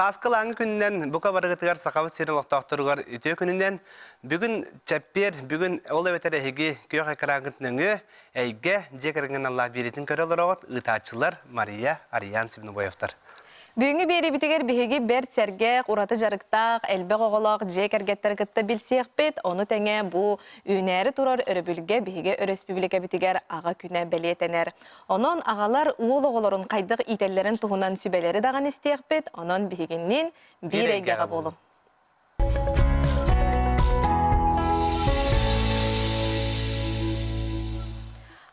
Аскылаңы күннен бұқа барығытығар сақавы серін оқтақтырығар үтеу күнінен бүгін чәппер, бүгін ол өтері әйге көйіқ әкірағыт нөңі әйге жекіріңін Аллах беретін көрілер оғыт ұтачылар Мария Ариян сібіні бойықтар. Бүгінгі бері бітігер бігі бәрт сәргек, ұраты жарықтақ, әлбәқ оғылақ, жек әргеттер күтті білсеқ бет, оны тәңе бұл үйнәрі тұрар өрібілге бігі өріспібіліге бітігер аға күні бәлетенер. Онын ағалар уыл оғыларын қайдық ителерін тұғынан сүбелері даған істеқ бет, онын бігіннен бір әйгеға болым.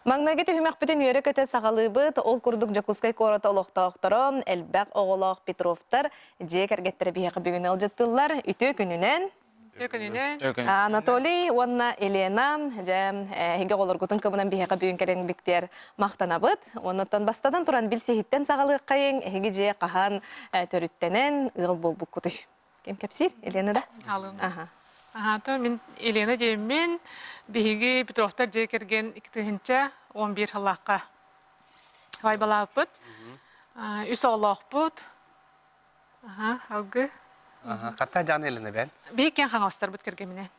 Маңнагет үхімәк бітін үйері көте сағалы бұд, ол күрдік Жакускай кората олықтауқтырым, әлбәқ оғылақ Петровтар, жек әргеттері бейеқі бүгін алжыттылар, үті күнінен. Анатолий, онна Елена, хеге олар күтін көбінен бейеқі бүгін кәрен біктер мақтана бұд. Оннаттан бастадан тұран білсехіттен сағалы қайын, хеге же қахан төріттенен ұғыл бол бұқ күті. Кем кәпсір, Елена да? Алым. Мен Елена деймін, бейгі Петровтар жекерген 2-11 халаққа вай бала бұд. Үс олақ бұд. Алғы. Қатта жаны Елена бән? Бейкен қаңыластар бұд кергеміне.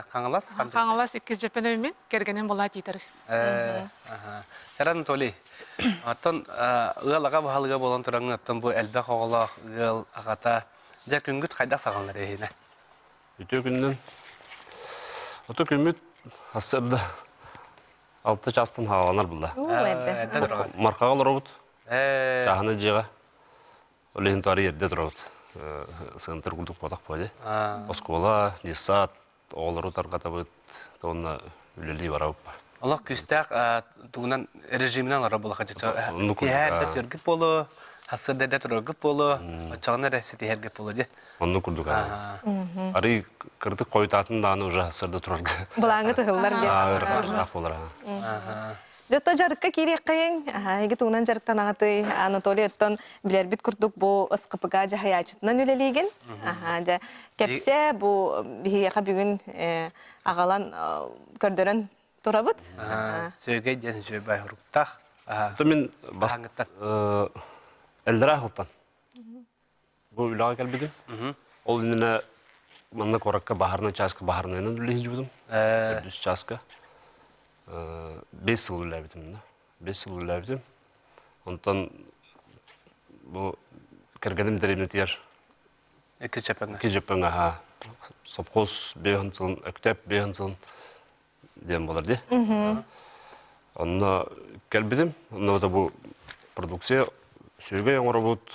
Қаңылас? Қаңылас 2 жепен өймен кергенен бола дейтірі. Сәр Анатолий, аттан ұғалаға бұхалыға болан тұраңын аттан бұл әлбәқ оғалақ, ұғал, ағата, жә күнгіт қайда сағанлар ейіне? Үтө күннен өтө күмүт асырда 6 жастан хаваланар булда. Маркага робот. Жаханы жыга. Олен тары ерде турабыт. Сынтыр кулдук бодак бойды. Оскола, Нисат, олору таргатабыт. Тонна үлели барабыт. Аллах күстәк тугунан режиминан ара була хача. Ярда төргүп болу, хасырда да төргүп болу, очагына рәсети хергеп болу ди. Онны күрдүк. Ары кырдык койтатын даны уже хасырда турарга. Булаңы тыгыллар ди. Ак болар. Жотто жарыкка кирек кайын, эге тугунан жарыктан агаты Анатолий оттон билер бит курдук бу ысқыпыга жаһаячытынан үлелеген. Жа кепсе бу бихига бүгүн агалан көрдөрөн турабыт. Сөйгө ден сөйбай хуруптак. Мен элдера хылтан. Бу үлага келбедим. Ол ине манна коракка бахарна часка бахарнайнан үлеһи жудум. Дүс часка. 5 жыл үләбидим. 5 жыл үләбидим. Онтан бу кергеним деревне тияр. Эки жепеңе. Эки жепеңе ха. Сопхоз бехынсылын, өктеп бехынсылын дем болар ди. Онна келбидим. Онна да бу продукция сөйгө яңгыра бут.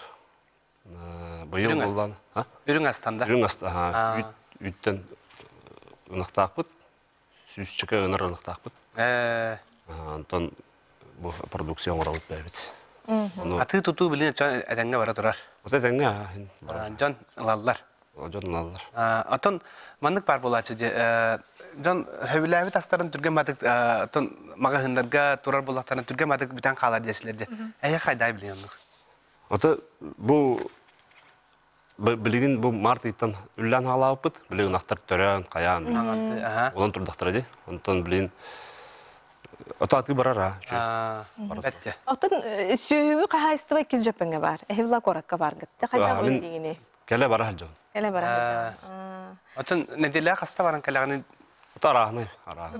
Быйыл болдан. Үрүң астанда. Үрүң аста. Үттен ынактакпыт. Сүзчүкө ыныр ынактакпыт. Антон бу продукция яңгыра бут бебит. Аты туту билен әтәңгә бара турар. Ата әтәңгә. Жан лаллар. Жан лаллар. Атон мандык бар булачы ди. Жан хөбүләбе тастарын түргән мадык атон магазиннарга турар булактарын түргән мадык битән калар дияселәрдә. Әйе кайда билен. Ата бу билигин бу март иттан үллән халапыт, билигин ақтар төрән, каян. Олан турдактыр ди. Онтон билин ата аты барара. Бәтте. Отын сөйгү кахайстыба 2 жепеңе бар. Эһибла коракка бар гытты. Кайда ул дигини. Келе бара халжан. Келе бара. Отын неделя хаста баран калаганы Тарахны, ара.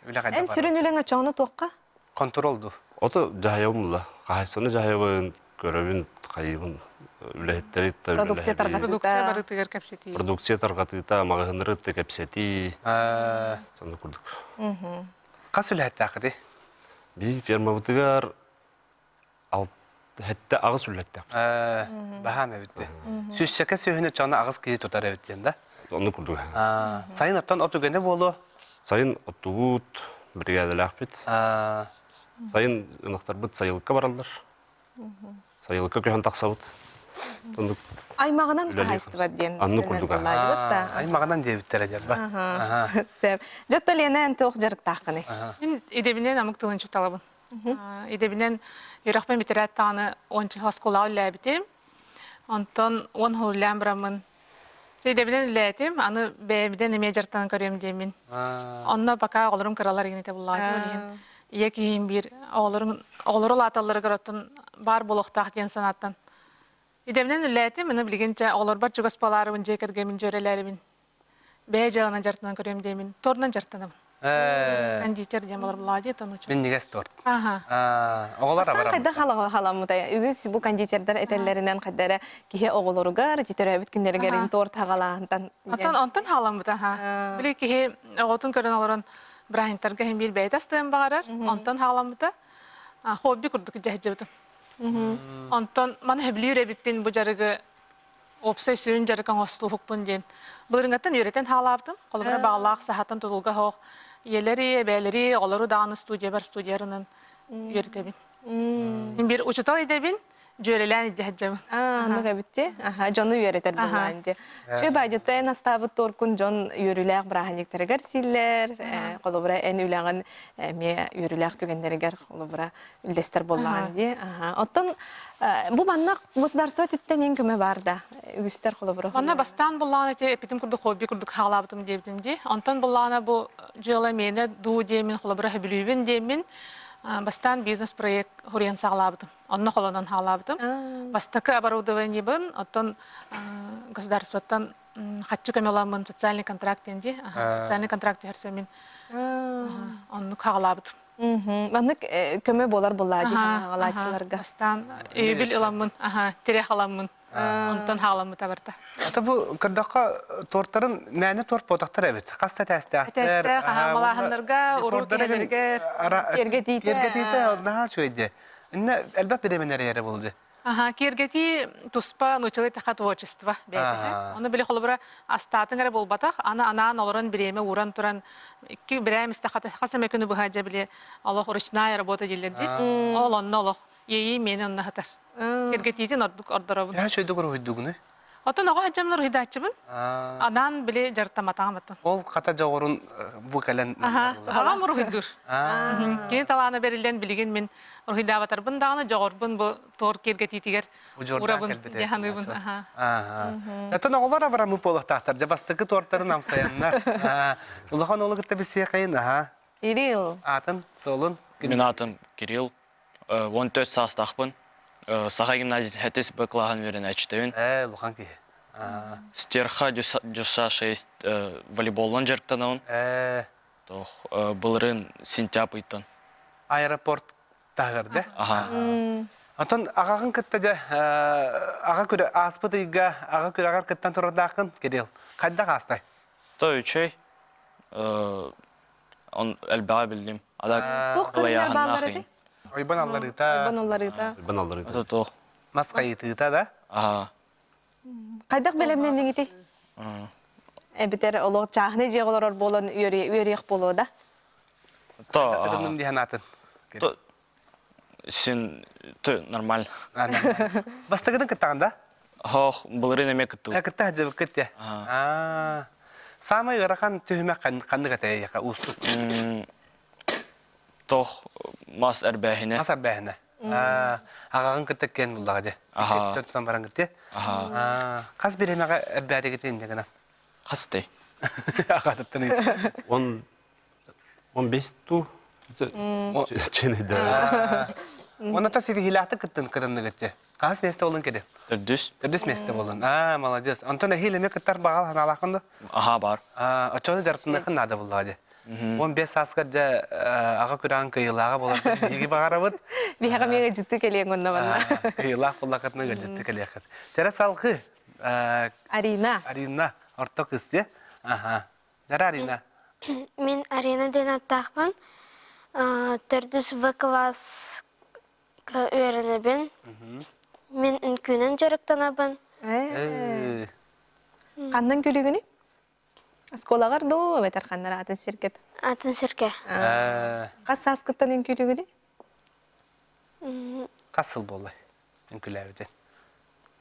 Үлә кайда Эн бар. сүрүн үлеңе чоңны тоққа? Контролду. Ото жаһаябымла. Кахайсыны жаһаябын көрөбүн кайыбын үләһеттери та. Продукция таргатыта. Продукция бары тигер кепсети. Продукция таргатыта, магазиннары та кепсети. Соны күрдүк. Кас үләһетте акыды. Би ферма бутыгар хәтта агыс үләтте. Баһам битте. Сүзчәкә сөйһүне чана агыс кизи тотар битте да. Оны күрдүк. Сайын аттан отугене болу. Сайын отугут бригадалар бит. Сайын ынактар бит сайылыкка баралар. Сайылыкка көһөн таксабыт. Тондук Аймагынан кахайстыба ден. Анны күрдүк. Аймагынан дебиттер жарба. Сеп. Жотто ленен тоқ жарыктакыны. Мен идебинен амык тылынчы талабын. Идебинен юракпен битерәт таны 10 класс кола үләбитем. Онтон 10 жыл ләмбрамын. Идебинен үләтем, аны бәбиден эме жартан көрөм демин. Онна бака олорум кыралар генете буллады. Екі бир олору латалары көрөтөн бар болохтак ден санаттан. İdemden ülletim, onu bilgince olur bar jugospalalarımın jekergemin jörelerimin. Beye jağına jartından görüyorum demin. Tordan jarttanım. Кондитер демалар булади танучу. Мен негес торт. Ага. Оғылар Астан абарам. кайда халамыта. Үгүс бу кондитердер этеллеринен кайдара кихе оголоругар житеребит күннергерин торт хагалаантан. Антон халамыт аха. Били ки оготун көрөн аларан брахинтарга хем бил бейтастын багарар. Антон халамыта. Хобби курдук жахжыбытым. Антон мана хеблире битпин бу жарыгы опсай сүйін жарыкан осту хукпун ден. Булырыңаттан үйретен халаптым. Колбара баглаак сахаттан тутулга хок. Елери, бәлери, олару дағаны студия бар студиярынан үйретебин. Мен бир учутал едебин, жөрелән идежабын. Ну кабитти. Жону үйретер буланди. Шөй бадетте настабыт торкун жон үйрүләк браханиктергер силлер, колобра эн үләгән ме үйрүләк түгендергер колобра үлдестер буланди. Оттон бу маннак государство титтен көмө барда. Үгүстер колобра. Манна бастан булланы те эпитим курдук хобби курдук халабытым дебдим ди. Антон булланы бу жылы мене ду демин колобра хабилүбин демин. Бастан бизнес проект хурьян саглабытым. Онно колонон халабытым. Бастакы оборудование бын, оттон государствоттан хатчы көмөламын социальный контракт энди. Социальный контракт herсемин. Онно хаглабытым. Маннык көмө болар буллади хагалачыларга. Бастан бил ыламын, тере халамын. Онтон халамы табарта. Ата бу кырдакка торттарын мәне торт ботактар эбит. Касса тәстәктер. Тәстә малахандарга, уру келерге. Кергетите наһа чөйдә. Инне әлбәт беременнәр яре булды. Кергети туспа научилый тахат творчество. Оны биле холбара астатын гара болбатах, ана олоран биреме уран туран ки биреме стахат хасаме көне бу хаҗа биле Аллах ручная работа дилерди. Ол онно Аллах ей менен нахатар. Кергетити нордук ордорабын. Я чөйдө гөр уйдугуны. Ото нога хаҗамлар хидачыбын. Адан биле жартаматаматын. Ол ката жогорун бу кален. Хагам урхидур. Кene таланы берилен билген мен урхидаватарбын даганы жогорбун бу тор кергетитигер урабын яханыбын. Ата оголар абрамы полактар. Жабастыкы торттарын амсаяннар. Улахан олы кытта бисе кайын. Ирил. Атын, солун. Мен атым Кирилл. 14 састақпын. Саха гимназия хәтес баклаган верен әчтәвен. Лухан ки. Стерха жуса 6 волейболдан жарктанауын. Тох былрын сентябрь иттан. Аэропорт тагырды. Атын агагын кытта ага күрә аспытыга ага күрә агар кыттан турдакын Кирилл. Кайда кастай? То үчей он әлбәгә билдим. Ада Тух кырнар баллары. Ойбан алларыта. Ада тох. Маскайытыта да? Кайдак белемнен деңити? Битер олог чахны жеголор болон үйрек болода. То. Кырным диханатын. То. Сен то нормально. Бастыгын кыттаганда? Хох, былрын эме кытту. Кытта жабы кытты. Самый ырахан төһмә канды катая яка устук. Тох мас әрбәһенә. Мас әрбәһенә. Агагын кытты кен булдага де. Тотан баран кытты. Каз беремәгә әрбәдәге тенде гына. Хасты. Агаттын. 15 ту. Ченеде. Оны та сиди хилаты кыттын кырынны кытты. Каз месте болын кеде. Төрдүс. Төрдүс месте болын. Молодец. Антон хилеме кыттар багал ханалакынды. Бар. Очоны жартынны кынады булдага де. 15 саска да ага күрән кыйлага булар. Иги багарабыт. Бихага мега житти келген онда бана. Кыйлак булакатны житти келәхәт. Тәрә салхы. Арина. Орта кысты. Жара Арина. Мен Арина ден аттақпын. Төрдүс В класс өйренебін. Мен үнкүнен жарықтанабын. Қандан көлігіні? Сколагар до бетер қаннар атын шеркет. Атын шерке. Қас саскыттан ен көлігіні? Қасыл болай. Үнкіләуді.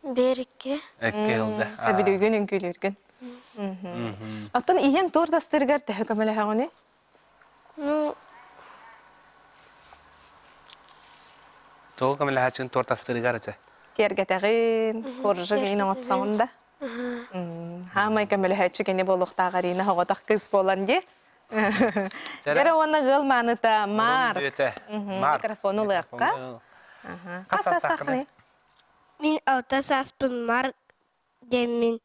Берікке. Әкке олды. Әбілігін ен көлігін. Аттан иен тортастыргар тәхі көмелі хағыны? Тоғы көмелі хачын тортастыргар әчі? Кергетәғін, қоржы кейін оңатсаңында. Хамай көмелі хачы кені болуқтағарына хоғатақ кыз болан де. Жәрі оны ғыл маныта мар. Микрофону лыққа. Қас састақыны? Мен 6 саспын мар демин.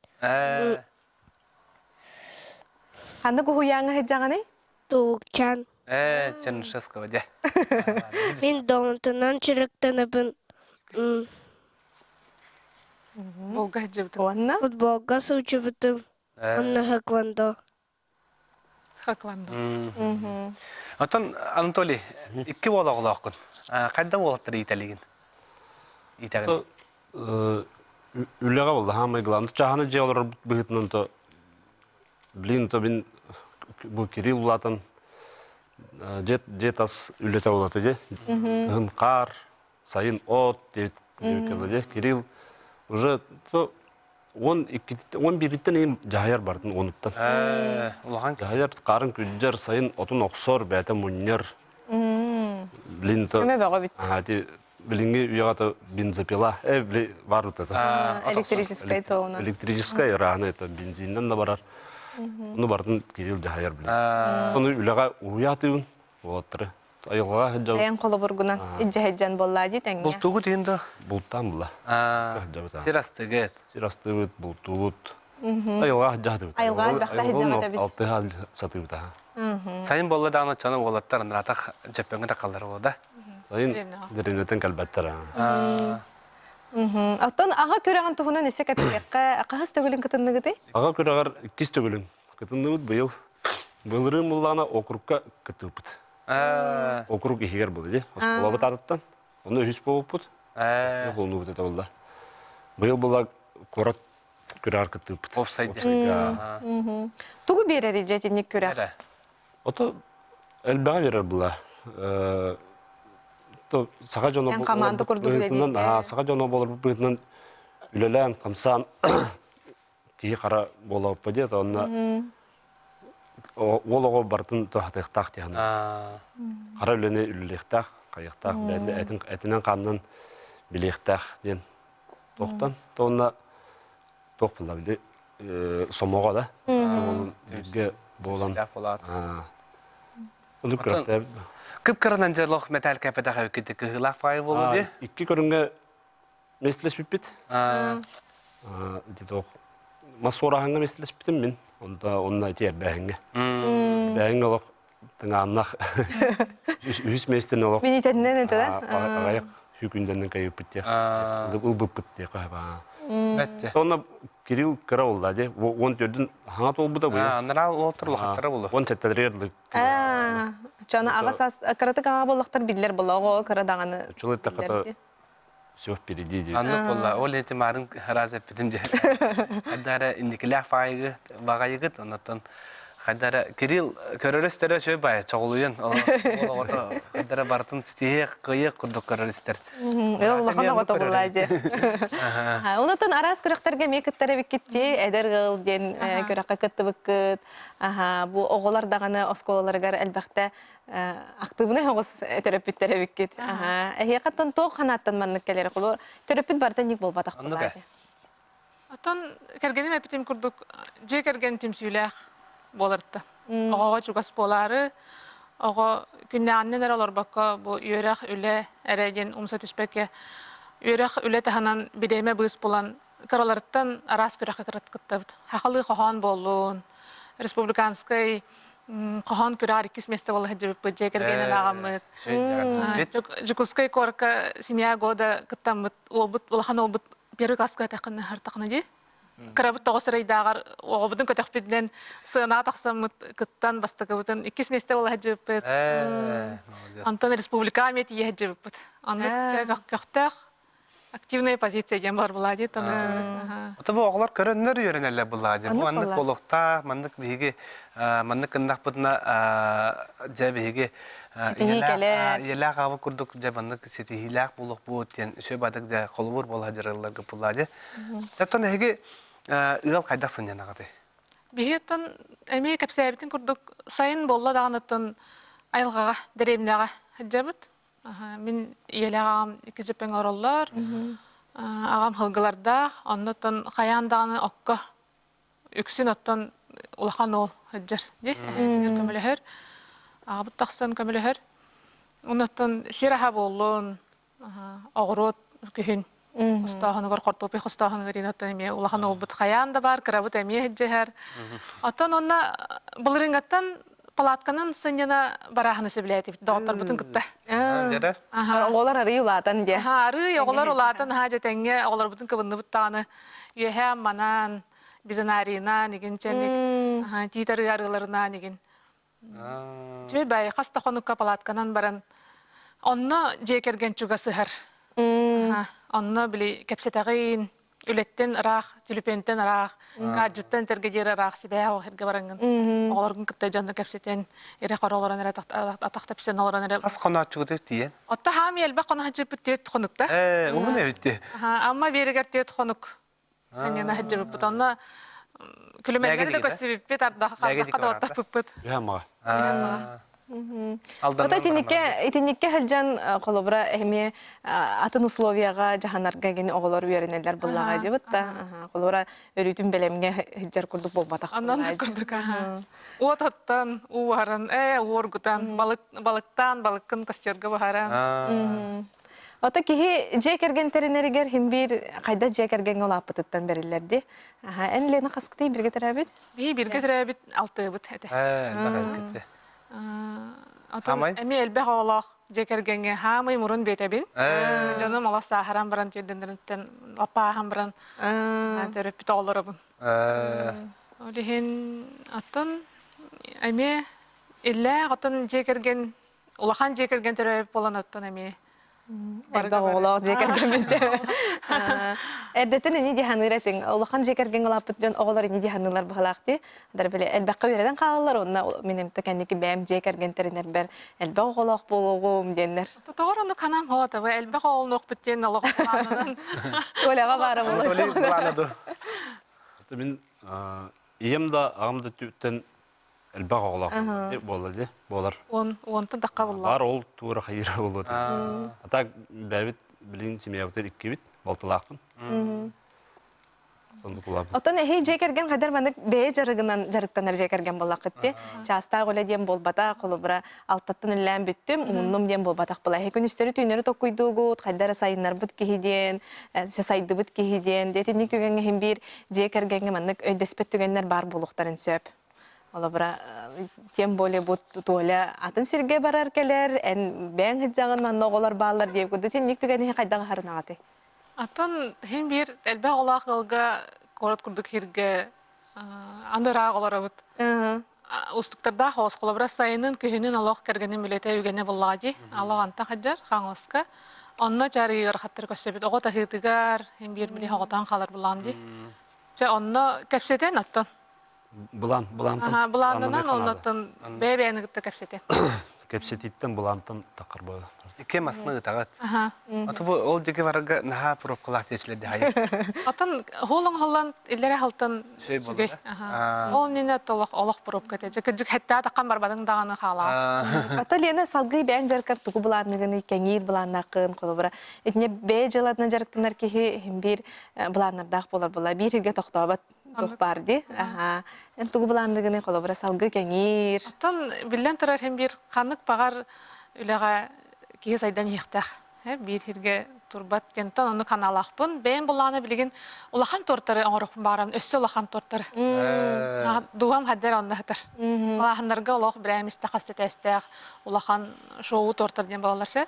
Ханны кухуяңы хеджағаны? Туукчан. Чаншеского, де. Мен домтунан чырыктаныбын. Болга жибдим. Онна? Футболга сучубутум. Онна хэквондо. Хакванды. Отон, Анатолий, икки бола оғылаққын. Қайда болаттыр италигин? Итагын. Үллеға болды, хамай главный. Чаханы же олар бұғытынан то, блин, то бин бұл Кирилл улатын, жетас үллете олаты же. Ғын қар, сайын от, Кирилл. Уже то, он бириттен ең жағайар бардың оныптан. Улахан? Жағайар қарын күджер, сайын отын оқсор, бәті мұннер. Блин, то... Көме бағы бітті. Блинге уягата бензопила, бар вот это. Электрическая тоуна. Электрическая рана, это бензиннен да барар. Ну бардын Кирилл жахаяр блин. Оны үлага уятыын, вот. Айылга хаджабы. Эң қолы бұргынан иджахеджан боллади тәңе. Бұл туғы дейінді? Бултан була. Сирастығы. Сирастыбыт, бултуут. Айылга хаджабы. Айылга албақта хаджабы бит. Алты хал сатыбыт. Сайын болы дағына чаны олаттар, ратақ жаппеңі тақалары болды. Сайын деренетен калбаттар. Оттон аға көреген тұғынан өсе кәпекқа қағыз төгілін кітінді кіді? Аға көрағар кис төгілін. Кытынды бұйыл. Бұлырын мұллана округка кытыпыт. Округ ихигер болды, осколабыт арыттан. Оны өйіс болып бұд. Әстері қолыны бұд еті болды. Бұйыл бұла корат көрағар кытыпыт. Офсайд. Туғы берері жетінік көрәқ? Ото әлбәға берер бұла. Саға жоны болыр бұғытынан үлелән, қамсан, кейі қара бола өппі деді. Ол оғы бартын тұхатықтақ дейіні. Қара үлені үлелектақ, қайықтақ, әтінен қанынан білектақ ден. Тоқтан, тоғына тоқ бұла білі сомоға да. Дүрге болан. Күп кырынан жерлық металл кәпедаға өкеті кығылақ файы болу де? Икки көрінге местілес біппет. Масуарағанға местілес біттім мен. Онына әте әрбәңге. Бәңге олық тыңағаннақ үз местін олық. Мен ететінен өті да? Ағайық хүкінденің кәй өппетте. Ұл бұппетте қайба. Тоғына Кирилл кыра олда де. Он төрдің хаңат ол бұда бұйы. Нұра олтырлықаттары болу. Он сәттәдірерлік. Чаны аға сас, қыраты қаға болықтар білдер болуғы қырадағаны. Чылы тақата сөп береді де. Анық болла. Ол еті марын разы әппетім де. Қаддары индікіләқ файығы, бағайығыт. Онаттан қаддары Кирилл көрерістері шөй бай, чоғылуын. Қаддары бартын сетейек, қиық күрдік көрерістер. Олағана ғоты болайды. Онаттан арас көріқтерге мекіттері біккетті, әдер ғыл ден көріққа күтті бүккіт. Бұл оғылардағаны осколаларығар әлбәқті активны хоғыз терапевттері біккет. Әйеқаттан тоқ қанаттан маннық кәлері құлу. Терапевт бартан ник болбадақ болады. Атын кәргенім әпетім күрдік, же кәрген тімсүйләқ болырды. Оғаға чугас болары, оға күнне аннен әралар баққа бұл үйерақ үлі әрәген ұмса түспәке үйерақ үлі тәханан бедейме бұғыс болан қараларыттан арас көрәқ әкірат күттабыд. Хақылы қоған болуын, республиканскай қоған көрәғар 2 месті болы әджібіп бұд, же кәргенен ағамыд. Жукускай корка семья года күттамыд, олхан олбыд первый класска тәқінні хартақны де. Қарабыт тоғыз райдағар оғыбыдың көтіқпеден сығына тақсамыд күттан бастықыбыдың 2 месті болы әджібіп бұд. Антон республика әмет ие әджібіп бұд. Аны көқтәқ активная позиция дем бар болады. Ота бұл оғылар көрінлер үйренелі болады. Мандық болуқта, мандық бейге, мандық кіндақ бұдына жа бейге еләқ авы күрдік жа мандық сетихиләқ болуқ бұд, шөй бадық жа қолыбыр бол хажырылар көп болады. Таптан әйге ұғал қайдақсын жанағады? Бейгеттен әме кәпсәбетін күрдік сайын болла дағыныттын айылғаға, дәреймдәға хаджабыд. Мен елі ағам 2 жөпен ороллар, ағам хылғыларда, оннаттан қаяндағаны оққа үксін оттан улақан ол хаджар. Көмілігір, ағабыт тақсан көмілігір. Оннаттан сираға болуын, оғырот күхін Хостахыныгар кортопи хостахыныгар инаттан эме улахан олбут хаян да бар, кырабыт эме хеджехер. Аттан онна былырынгаттан палатканын сыньяна бараханы сөбіләйтіп, доғыттар бұтын күтті. Жара? Оғолар арый улатан де. Ары, оғылар улатын, жетенге, оғылар бұтын кыбынны бұттағаны, үйе манан, бізін арина, неген чәнік, титары арыларына, неген. Жөй бәй, қаста қоныққа палатканан баран, онны жекерген чуға сығыр. Онны білі кәпсетағын, үлеттен ырах, түліпенттен ырах, қаджыттан тәргедер ырах, себе оғырға бараңын. Оғыларғын күтті жанды кәпсеттен, ере қароларан әрі атақтапсен оларан әрі. Қас қонат чуғыды дейін? Отта хам елбі қона жіпі түйет қонықта. Оғын әбітті. Амма берігер түйет қонық. Әнені хаджы бұппыт. Онна күлімәлгері де көсі бұппет, ардаққа оттақ бұппыт. Ота итинникке хәлжан қолыбыра әме атын условияға жаханарға ген оғылар үйерінелер бұллаға дебіт та. Қолыбыра өрүтін бәлемге хәджар күрдік болбатақ Аннан күрдік. Уататтан, уаран, уоргутан, балықтан костергі бұхаран. Ота кихи жекерген теринеригер химбир қайда жекерген олаппытыттан берілерді. Әнлені қасқытай бірге тұрабет? Бірге тұрабет, алты бұт әді. Зағай Әме әлбәқ олақ жекергенге хамай мұрын бетебін. Жаным ола сахаран баран жердендерінттен лапағын баран төрөппіт олырыбын. Олеген аттын әме әлі аттын жекерген, улахан жекерген төрөп болан аттын әме. Әлбәқ олақ жекерген бете. Әрдеттен әне деханыр әтің, улахан жекерген олаппыт жон оғылар әне деханылар бұғалақты. Адар біле әлбәққа өреден қалалар, онына менім тәкәндекі бәм жекерген терінер бәр әлбәқ олақ болуғым денлер. Тоғыр оны канам хоғаты, әлбәқ олын оқпыттен олық бұланынан. Олаға барым олақ. Мен иемда ағымда түттен әлбәқ оғылақ болады, болар. Онтын таққа бұлла. Бар ол туыра қайыра болады. Ата бәбіт білін семеяқтар ikki бит, балтылақпын. Отон әхей жекерген қадар мандық бәе жарықтанар жекерген болақ етті. Частағы олай дем болбата, қолыбыра алтаттын үллән бүттім, ұмынным дем болбатақ бола. Әхей күністері түйінері тоққойды ғуд, қайдары сайынар бұд кейден, сайды бұд кейден. Детінік түгенге хем бір жекергенге мандық өйдөспет түгенлер бар болуқтарын сөп. Олабыра тем более бут толя атын сирге барар келер, эн бәң хиджагын манна оголар баалар деп күдү сен ник түгәне кайдага харынагаты. Атын хем бир элбә олак кылга корот курдук хирге андыра оголарабыт. Устуктарда хос колобра сайынын көһүнүн олак кергенин билете үгене буллади. Алаганта хаджар хаңлыска. Онна жарыгыр хаттыр көсөбүт. Ого тахытыгар хем бир били хоготан калар буламди. Же онна кепсетен аттан. Бұлантын. Бұлантынан оннаттын бәйбәйіні күтті кәпсетен. Кәпсететтен бұлантын тақыр бөді. Ике масыны ұтағат. Аты бұл ол деге барыға наға пробқылақ тешілерді хайыр. Атын холың холан илері халтын сүгей. Ол нені олық пробқа тәжі. Күджік хәтті атаққан барбадың дағаны қала. Аты лені салғый бән жарқар тұғы бұланығыны, кәңейір бұланақын қолыбыра. Етіне бәй жыладына жарықтынар кеге бір бұланырдақ болар бұла. Bir hirге тоқтабат тоқ барды. Ән тұғы бұланығыны қолыбыра салғы кәңейір. Атын білден тұрар хем бір қанық бағар үліға кеге сайдан ектақ. Bir hirge turbat kentan onu kanalaqpın. Ben bulanı bilgin ulahan tortları oğruqpın bağıram. Össü ulahan tortları. Duğam haddar onda hatar. Ulahanlarga ulaq birəm istəqas tətəstəq. Ulahan şoğu tortları diyen bağlarsa.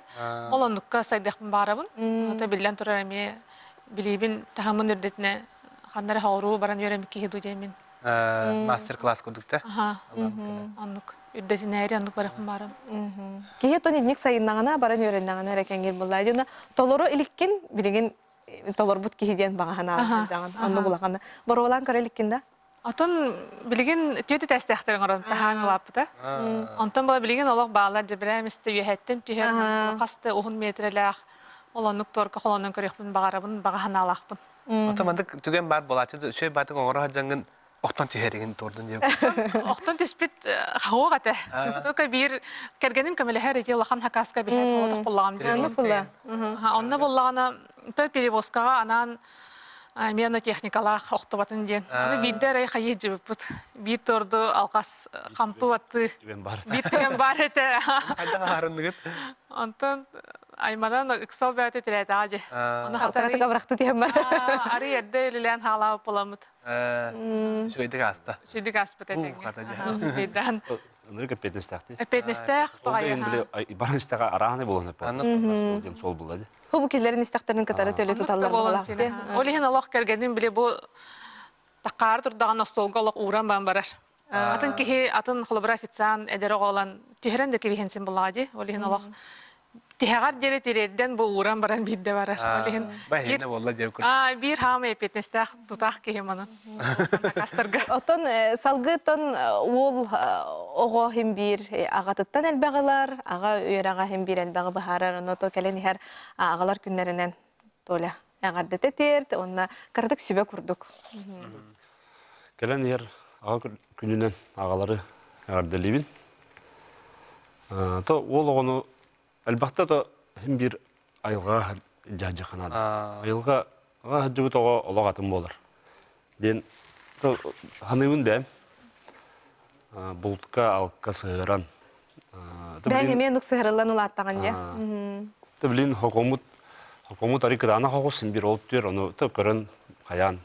Olanlıqqa saydaqpın bağırabın. Ota bilən turar əmi bilibin tahamın ürdetine xanları hauru baran yörəmikki hidu demin. Master-класс kurdukta. Onluk. Ürdetine anlık baraqpın bağıram. Кеге тони ник сайыннағына, баран өреннағына әрекенгер боллайды. Толору иліккен, білеген толор бұт кегеден бағағана жағын, онны бұлағаны. Бұры олан көрі иліккен да? Атын білген түйеті тәстіқтірін орын, тағаны лапыта. Онтан бұла білген олық бағалар жібірәмісті үйәттен түйер, қасты 10 метрләқ, оланық торқа қоланын көрекпін бағарабын, бағағана алақпын. Отамандық түген бар болачы, шөй бардың оңыры хажаңын оқтан түйереген тордun деп. Оқтан түспет хауық әті. Соқа бір кәргенім көмелі еті лақан хакаска бейт оғытық болағам дейді. Онны болағына төт перевозкаға анан мені техникалақ оқты батын ден. Бірдер әй қайы жібіп бұд. Bir торды алқас қампы баты. Bir түген бар әті. Қайдаға арынығып? Онтан аймадан ыксал бәте тирәте ажы. Аппараты кабрақты тем бар. Ари ерде лилен хала поламыт. Шөйдік аста. Шүдік аспыт әтең. Қата Бейдан. Нырга петнестахти. Петнестәк Ол да сағайына. енді барыныстаға арағаны болуны по. Сол болады. Хубу келерин истактарын катары төлө туталлар балакты. Олиһин алох кергенин биле бу тақар турдаган столга олох уран бан барар. Атын кихи атын холобра официант эдере голан тиһрен де кибихенсин булади. Олиһин алох тиһагар жере тирерден бу уран баран бидде барар. Олиһин Бәйіне болла деп күр. бир хам эпетнестах тутах кихи маны. Кастырга. Отон салгытон ол ого химбир агатыттан элбагылар, ага үйрага химбир элбагы бахарар, оното келен хер агалар күннәреннән толя. Ягарды тетерт, онна кырдык сүбө курдук. Келен ер аға күнінен ағалары әрделейбін. Ол оғыны әлбақта да бір айылға жағы қанады. Айылға жүгіт оға олақ атын болар. Ден ханығын бәм, бұлтқа алыққа сығыран. Бәң емен ұқ сығырылан ұла аттаған де. Білін хокомут арикада ана хоғысын бір олып дер, оны көрін қаян.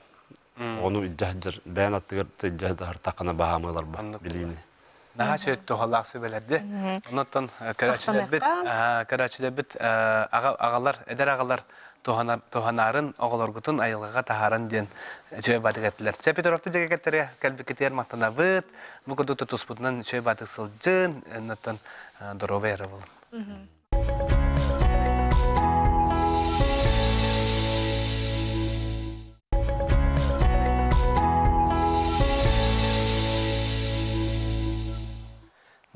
Onu icahdır, ben attığır icahdır takana bahamılar bilini. Daha şey tohalak sübelerdi. Ondan Karaçi'de bit ağalar, eder ağalar tohanarın ağalar gutun ayılgaga taharan diyen şöyle batık ettiler. Sepi tarafta ceketleri kalbi kitiyer matana bit. Bu kudu tutusputnan şöyle batık sılcın. Ondan dorobe yara bulun.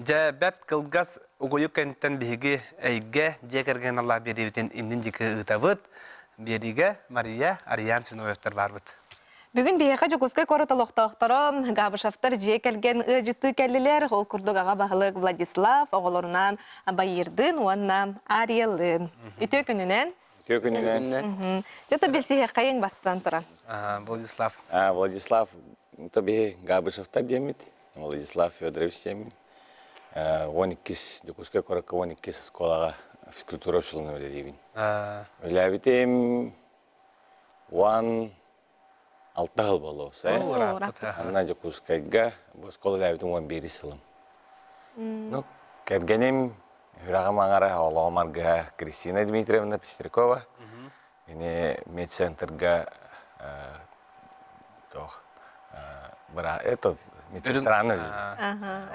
Jabet kılgaz uğuyuk kentten bihigi eyge jekergen Allah beribiten indin jiki ıtabıt. Berige Maria Aryan Sinoyevtar barbıt. Бүгін бейеқа жүкізгі короталықтақтары ғабышафтар же келген ұжыты кәлілер, ол күрдік аға бағылық Владислав, оғыларынан Байырдын, уанна Ариялын. Үті күнінен? Үті күнінен. Жөті білсіге қайын бастан тұран? Владислав. Владислав, табі ғабышафтар демет, Владислав Федорович демет. 12 жүкізгі коротқа 12 сколаға физкультура ұшылыны өлелейбін. Өләбітем 6 жыл болу сай. Ана жүкізгіға бұл скола өләбітем 11 сылым. Кәргенем үрағым аңара олағымарға Кристина Дмитриевна Пестеркова. Медцентрға медсестраны өлі.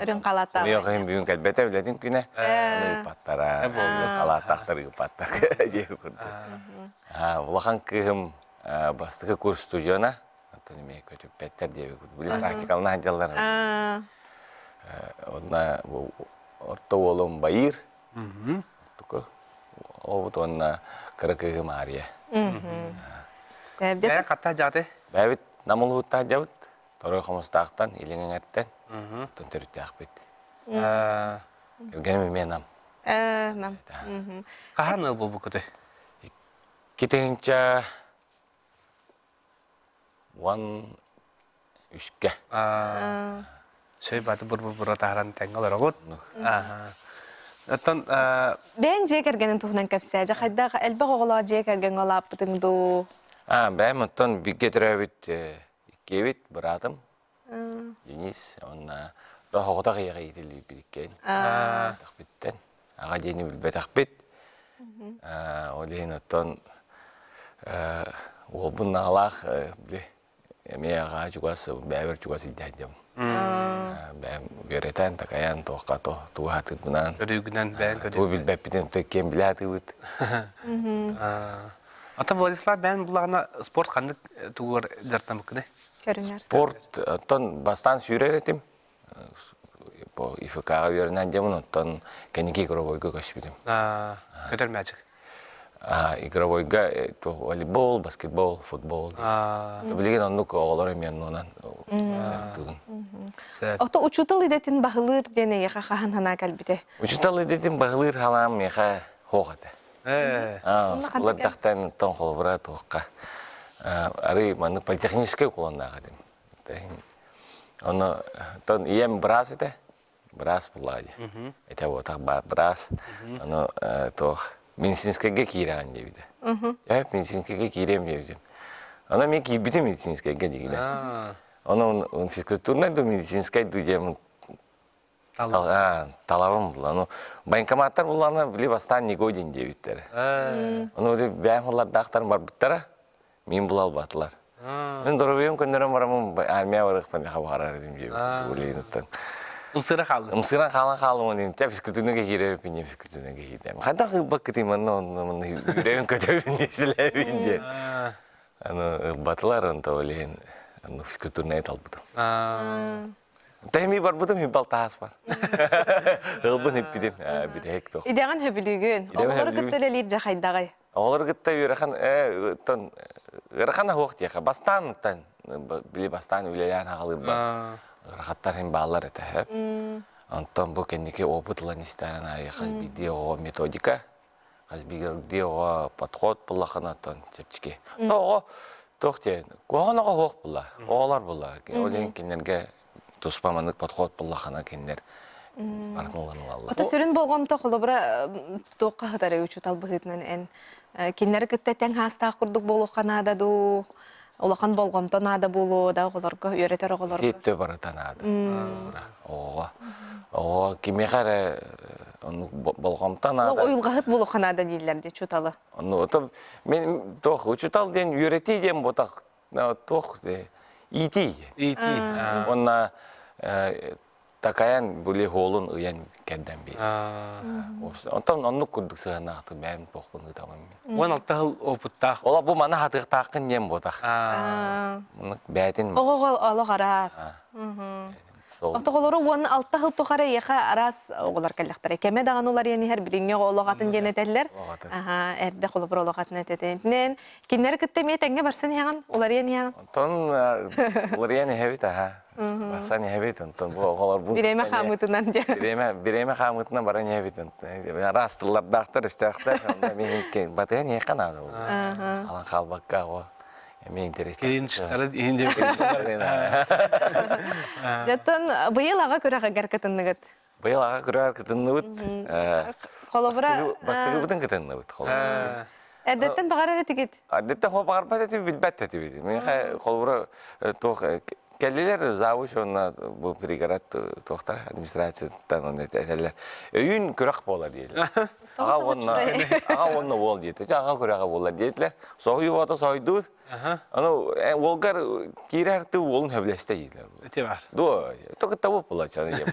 Үрін қалата. Мен оғайым бүгін кәлбәті өлетін күні. Үпаттара, қалаттақтыр үпаттар деп күрді. Олақан күйім бастығы курс студияна. Мен көтіп бәттер деп күрді. Бұл практикалына әдялар. Онна орта олым Байыр. Обыт онна кірі күйім Ария. Бәйі қатта жаты? Бәйбіт намыл ұтта жабыт. Торой қомыстақтан, еліңін әттен, тұн түрітті ақпет. Келгенім мен нам. Нам. Қахан ыл бұл бүкіті? Кетігінші 13-ке. Шөй баты бұр-бұр тағыран тәңгілер оғыт. Бәң же кергенін тұғынан көпсе, жақайдағы әлбі оғыла же керген олап бұтыңды? Бәйім ұттан бүк кетірәбіт кебет, братым, Денис, онна хоғыта қияға етілі біріккен. Тақпеттен, аға дені білбет ақпет. Олейін ұттан олбын ағалақ, әме аға жүгасы, бәйбір жүгасы дәндем. Бәйім өретен, тақаян, тоққа туғаты бұнан. Көрігінен бәйін көрігінен. Бұл білбәппетен төккен біләті бұд. Ата Владислав, бәйін бұлағына спорт қандық туғыр жартан бүкіне? Спорт, оттан бастан сүйрер етім. ИФК-ға үйерінен демін, оттан кәнеке игровойға көшпедім. Көтер мәчік? Игровойға волейбол, баскетбол, футбол. Білеген оннық оғылар емен онан зәрттігін. Ота учутал едетін бағылыр дене еға қаған хана кәлбіде? Учутал едетін бағылыр халам еға хоғады. Скулар тақтан оттан қолыбыра тоққа. Ары маны политехнический кулондағы дем. Оны тон ием брас ете, брас бұлады. Әте отақ брас, оны тоқ медицинскайга кираған дебиде. Я медицинскайга кирем дебидем. Она мен кибите медицинскайга дегине. Она физкультурная до медицинскай дудем. Талабым була. Ну банкоматтар буланы биле бастан не годин дебиттер. Оны биле бәмлар дактар бар буттара. Мен булал батлар. Мен дөрөбем көндөрөм барамын армия барып пен хабар дедим дебит. Улейнтен. Умсыра қалды. Умсыра қалың дедим. Те физкультурныйга киреп пен физкультурныйга кирдем. Кандай кылбак кетем аны үрөйүн көтөбүн эслебин де. Аны батлар онто олейн. Аны физкультурный талбыдым. Тәми бар бұдым, ми балтаас бар. Ғылбын еппедем, бідек тоқ. Идеған хөбілігін, оғылыр күттілелер жақайдағай. Оғылыр күтті үйреқан хоқ дейқа. Бастан, біле бастан үйлелен ағалыр бар. Ғырақаттар хем балалар әті әп. Антон бұл кәндеке опытылан істән айы қазбиде оға методика. Қазбиде оға подход бұлақын аттан чепчіке. Оға тоқ дейін, оған оға хоқ бұла, оғалар бұла. Олейін кенерге туспаманлык подход буллахана кендер баркынланып алды. Ата сүрін болғамта қолыбыра тоққа хатары үчі талбығытынан ән кенлері кітті тәң хастақ құрдық болу қанада ду, олақан болғамта нада болу, да оларға үйретер оғыларға. Тепті барыта нада. Оға кеме қары болғамта нада. Ойылға хыт болу қанада дейлерде чуталы. Мен тоқ, үчітал ден үйреті ден ботақ, тоқ ити. Ити. Онна такаян бүле холын ұян кәрден бей. Онтан онны күрдік сығаннақты бәйін тоқпын ұтамын. 16 жыл опыттақ. Ола бұл мана хатық тақын дем ботақ. Бәйтін. Оғыл алық арас. Оқтоғылары 16 жыл тоқары еқа арас оғылар кәліқтары. Кәме даған олар ені әр біліңе олығатын ден әтәлілер. Әрді қолыбыр олығатын әтәтінен. Кенлері күттемей тәңге барсын еған, олар ені еған. Онтан олар ені әбет, барсан әбет. Бірейме қамытынан де. Бірейме қамытынан барын әбет. Растылар дақтыр, үстіқтір. Мен батыған еқан ады. Алан қалбаққа оға. Мен интересті. Кереншіштары ендеп кереншіштары. Жаттан бұйыл аға көріға кәркетінігіт. Бұйыл аға көріға кітінігіт. Бастығы бұдың кітінігіт. Әдеттен бағар әрі тігет? Әдеттен қол бағар бәт әті білбәт әті білді. Мен қолыбыра тоқ кәлелер завуш онына бұл пригород тоқтар администрациядан оны әтелер. Үйін көріқ болар дейді. Аға онына бол дейді. Аға көріға болар дейділер. Соғый оты сойдуыз. Олғар кейрәрті олын хөбілесті дейділер. Өте бар. Тоқы табып болар чаны ем.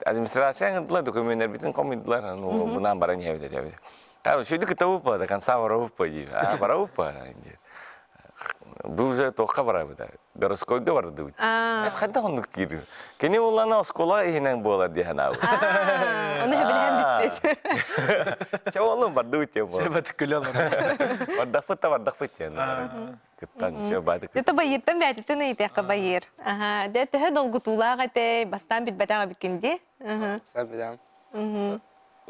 Администрацияң ұдылар, документтер бітін коменділер. Бұнан баран ебеді. Шөйді кітабып болар, қанса барабып по дейді. Барабып по дейді. Бұл же тоққа барабы да. Городскойды барды бұд. Әс қайда ондық кейді. Кені оланы оскола еңнен болар дейін ау. Оны білген бістет. Ча олын барды бұд ем болар. Шебаты күлі олар. Бардақ бұд ем. Күттан шебаты күт. Дәті байырттан бәтіттен әйтеқі байыр. Дәті хәд олғытулаға тәй бастан бітбәтаға біткенде. Бастан бітәм.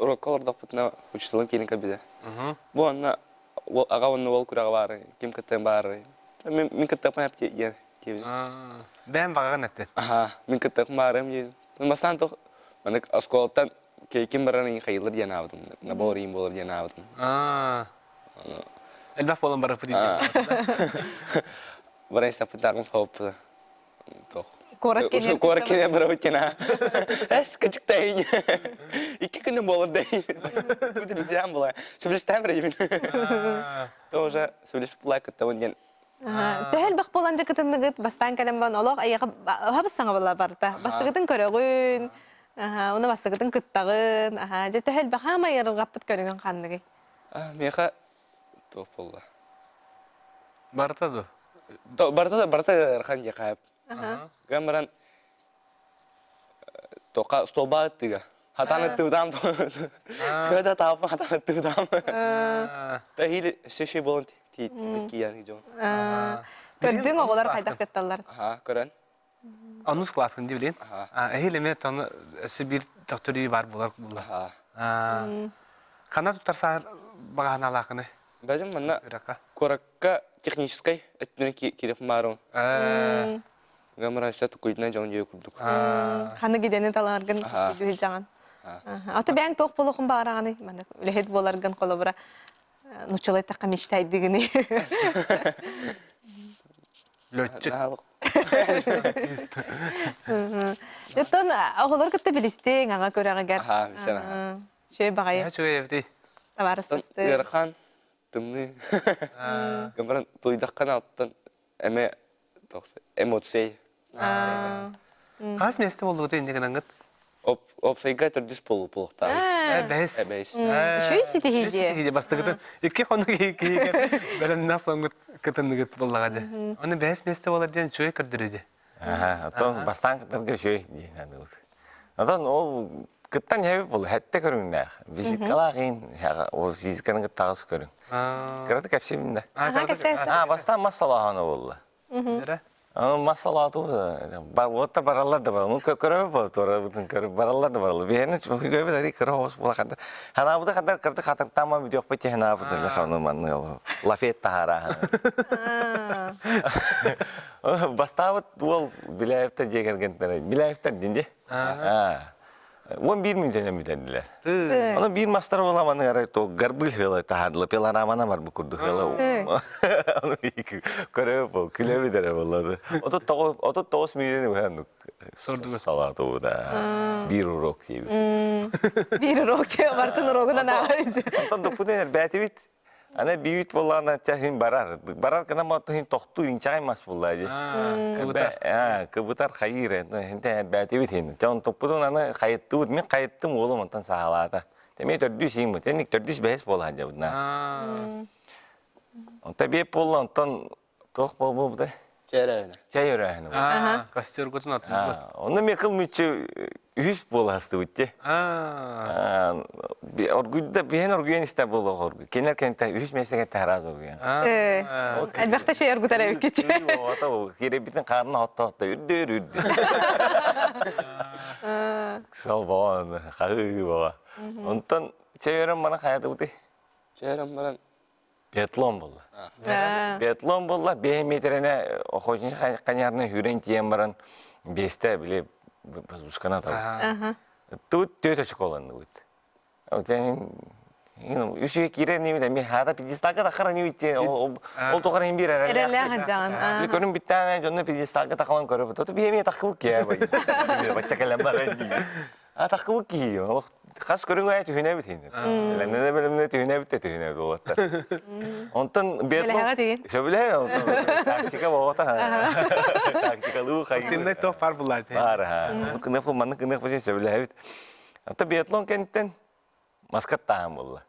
Урокқа ордақ бұтына учителім келін кәбеді. Бұл анна аға онны ол күріға бары, кем кіттен бары. Мен кіттіқпен әпте ен кебеді. Бән бағаған әтті. Мен кіттіқпен барым ен. Бастан тоқ, мәнік осколаттан кем бараны қайылыр ден авдым. Набор ен болыр ден авдым. Әлбәқ болын бары бұд Баран істапын тағым фауыппы. Корат кенен. Корат кенен бір өткен әс күчік дәйін. 2 күнім болыр дәйін. Күдір үлден болай. Сөбілістен бір емін. Тоже сөбіліспі бұлай күтті өнден. Тәхіл бақ болан жакытынығыт бастан кәлем бан олақ аяға хабыстаңа бола барда. Бастығытын көрігін, оны бастығытын күттағын. Тәхіл бақ хама ерілғаппыт көрігін қанығы. Меға тоқ болды. Бартаду? Барта әрқан де қайып. Гамаран тоқа столба өттігі. Хатаны тұғдам. Көді тапын хатаны тұғдам. Тәхілі сөші болын тейт біткі яны жон. Көрдің оғылар қайдақ кетталар? Көрін. Анус классың де білейін? Әйелеме таны әсі бір доктори бар болар. Қана тұттарса баған алақыны? Бәдім мұнна көрікка техническай өттіні керіп марым. Гамаран үсті тұқойдына жауын жеу күрдік. Қаны кедені талағырғын үйді жаңан? Аты бәң тоқ болуқын бағарағаны, маны үлехет боларған қолы нучалай таққа мечтайдығыны. Лөтчік. Еттон, оғылар күтті білістің, аңа көрәғігер. Аха, білсен, Шөй бағайы, Чөй ебді. табарыстысты. Ярхан, тымны. Гамбаран тойдаққан аттан әме эмоций. Қас месті болу өте ендеген аңғыт? Опсайга түрдіс болу болуқтағы. Бәс. Әбәйс. Шөй сеті хейде. Хейде бастығыды. Екі қоны кейгер. Бәрін нақсан күтіндігіт болағады. Оны бәс месті болар дейін чөй күрдіреді. Отон бастан кытырга шөй дейін. Отон ол кыттан хәбі бол, хәтті көріңдәқ. Визиткалағын, ол визитканы кыттағыз көрің. Кыраты кәпсемінде. Бастан массалағаны болды. Массалаты отта баралар да бар. Көрөбі бол, баралар да баралар. Бейіні көбі дәрі көрі оғыз бола қандар. Хана бұды қандар кырды қатыртама бүйдек бөтте хана бұды лафет тағара. Бастауыт ол Біляевтер жегергендер. Біляевтер дінде? 11 миллион мүдәділер. Оны бір мастар боламаны әрі гарбыл хылы тағадылы, пеларамана бар бұл күрді хылы. Оны көрі бұл, күлі бедері болады. 39 миллион салаты бұда. Bir urok deyip. Bir urok deyip, Bartın uroguna ne ağırız? Ondan da bu denir, bәті bit. Ana büyük bollağına çahın barar. Barar kana matohin tohtu inçaymas bolladı. Kıbutar hayır. Hente bәті hin. Çon topudun ana kayıttı bud. Men kayıttım oğlum ondan sahalata. Demek tördüs yiyim. Tenik tördüs behes bolladı budna. Ondan bir bolla ondan toh bol bu da. Çeyreğine. Çayırağını. Kastör götün atın. Onu mekıl müçü 100 bollastı bitti. Orguyda bihen orguyen iste bolu orgu. Kenar kente 100 mesleke tehraz orguyen. Elbette şey örgütler evk gitti. Ota bu. Kire bitin karnı hatta ürdü. Kısal baba. Kayı baba. Ondan çeviren bana kayada bitti. Çeyreğim bana Biatlon bolla. Biatlon bolla 5 metrene hoşinci kanyarına hüren tiyen baran 5'te bile uzkana tabi. Тут тётя школаны будет. А у тебя еще кире не видно, ми хада пидистага да хара не видите, ол тохар им бир эреле. Эреле хажан. Би көрүм биттен жонна пидистага такалан көрүп, то би эме такып ке бай. Бача калам бар. Такып ки. Хас көрүнгө айт хүнө бит хин. Лемне белемне хүнө бит хүнө болот. Онтон биатлон. Сөбүлө тактика болот. Тактикалуу хай. Тимде тоқ бар булар. Бар. Кына фу маны кына фу сөбүлө бит. Ата биатлон кенттен маскат таам болду.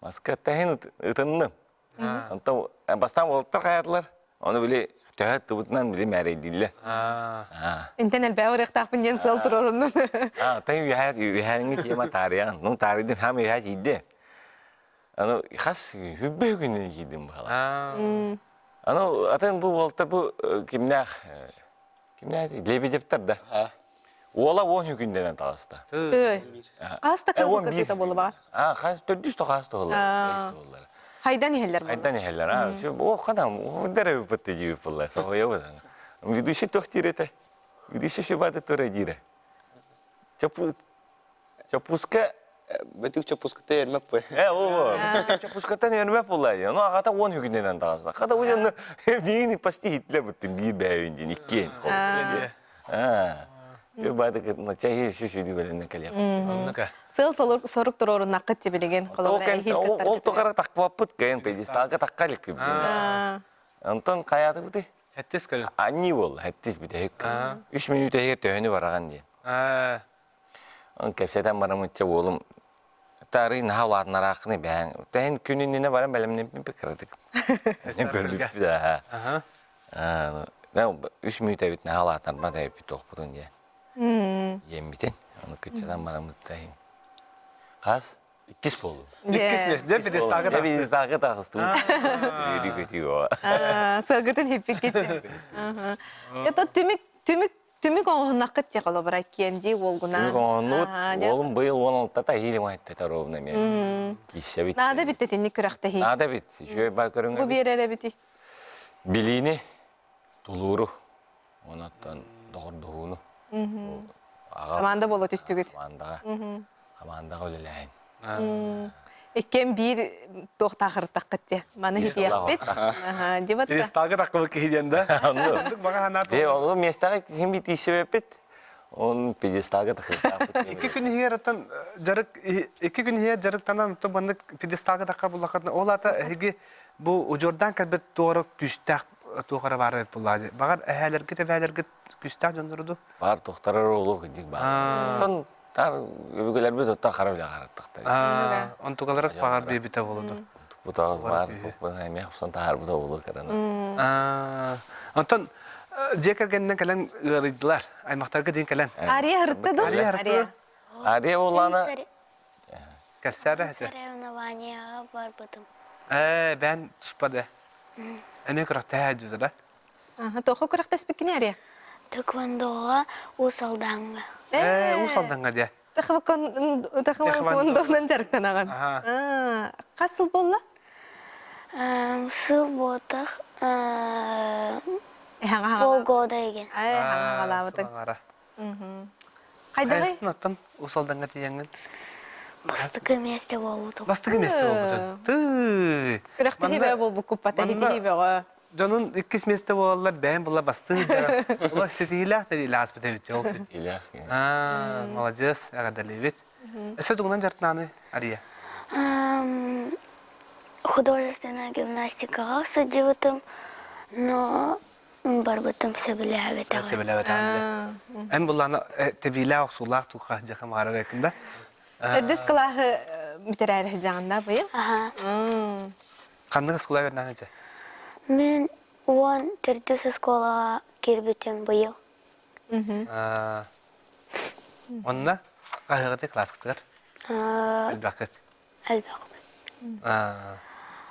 Маскат тахин ытынны. Онтон бастан болуптар каятлар. Оны биле тәһәт тубутнан биле мәрейдиллер. Интен элбәвер ихтақпын жен сыл тұрорынның. Тайм яһәңге кема тариян. Ну таридим һәм яһәт иде. Аны хас хүббе күнне кидим бала. Аны атан бу волта бу кимнах лебедептер да. Ола 10 күндән тагыста. Қаста кыргыта болу бар. Хас 400 тагыста болду. Хайдан ихеллер болу. Хайдан ихеллер. О кадам, о дәрә битте җибеп булла. Сохоя будан. Ведущий тохтирете. Ведущий шибады торедире. Чапуска бетик чапуската ермек бой. Чапуската ермек булла. Ну агата 10 күндән тагыста. Када уҗан бини почти хитле битте бир бәйин иккен. Бады чайы шүшүдү белене келеп. Сыл сорук тұрорын нақыт тебелеген қолабыра әйхил каттар. Ол тоқара тақпаппыт кайын педесталға таққалық көбден. Антон қаяды бұды? Әттес көлі? Анни бол, әттес бүді. 3 минут әйер төхіні бараған дейін. Кәпсәден барамытча болым. Тары наға оладынар ақыны бәң. Тәйін күнініне барам бәлімнен пекірадық. Көріліп біді. 3 минут әбет наға оладынар ба дәйіп бүті оқпыдың дейін. Ембитен, onu kıçadan bana mutluyum. Kas, ikis bolu. İkis mes, de bir istağı da. Bir istağı da hastım. Yürü kötüyor. Sığırgıtın hepik gitti. Ya da tümük onun nakıt ya kolabıra kendi olguna. Tümük onun, oğlum bu yıl 16'da hilim ayette tarafına mı? Kişe bitti. Nada bitti tinni kürekte hi. Nada bitti. Şöyle bakıyorum. Bu bir yere bitti. Bilini, tuluru. Ondan doğurduğunu. Команда болот үстүгүт. Командаға өлеләйін. Иккен бир тоқтақырттақ кетті. Маны хитияқпет. Дебатта. Перестагы рақымы кейден да. Бага ханат. Ол местағы кем бит ишебеппет. Он пьедесталга тахыртап. Iki gün hier atan jarık iki gün hier jarıktanan to bandık pedestalga takka bulakatna olata hegi bu ujordan kalbet doğru güstak toğara var buladı. Bagar ehelerge de ehelerge güstak döndürdü. Бар тоқтарар олу гидик бар. Тон тар өбөгөлөр бит отта карап жагараттыктар. Он тугаларак багар бебите болду. Бутагы бар, топпун эме хапсан тар буда болу карана. Антон Жекергеннен калан ырыдылар. Аймактарга дейин калан. Ария хыртты ду. Ария. Ария оланы Кассара. Соревнованияға бар бұдым. Ben tuspade. Эне кыракта хаҗызда. Тоқы күрәк тәспеккене Ария. Тэквондоға усалданға. Усалданга дия. Тахвакондонан жарыктанаган. Касыл болла? Сыл ботық Хаңа полгода еген. хаңа галабыты. Кайда кай? Кайсын аттан усалданга тиеңнен. Бастықы месте болуды. Бастыгы месте болду. Ты. Күрәкте хебе бол бу куппата хитибега. Жанын иккис месте болалар бәйін бұла басты. Бұла сетилах да дейла аспыта бит жол. илях. Молодец, ағадали бит. Әсі дуңнан жартынаны, Ария? Художественная гимнастикаға сыджыбытым, но барбытым сөбілі әветі. Себелі бәтәңді. Әм бұланы тәбейлі ақсулақ тұққа жақым ғарар әкімді. Үрдіс қылағы бітерәрі жағында бұйы? Қандығы сұлай өрнәні жа? Мен он түрдіс эсколаға кербітім бұйыл. Онына қағығыды класс қытығыр? Әлбәқет. Әлбәқ.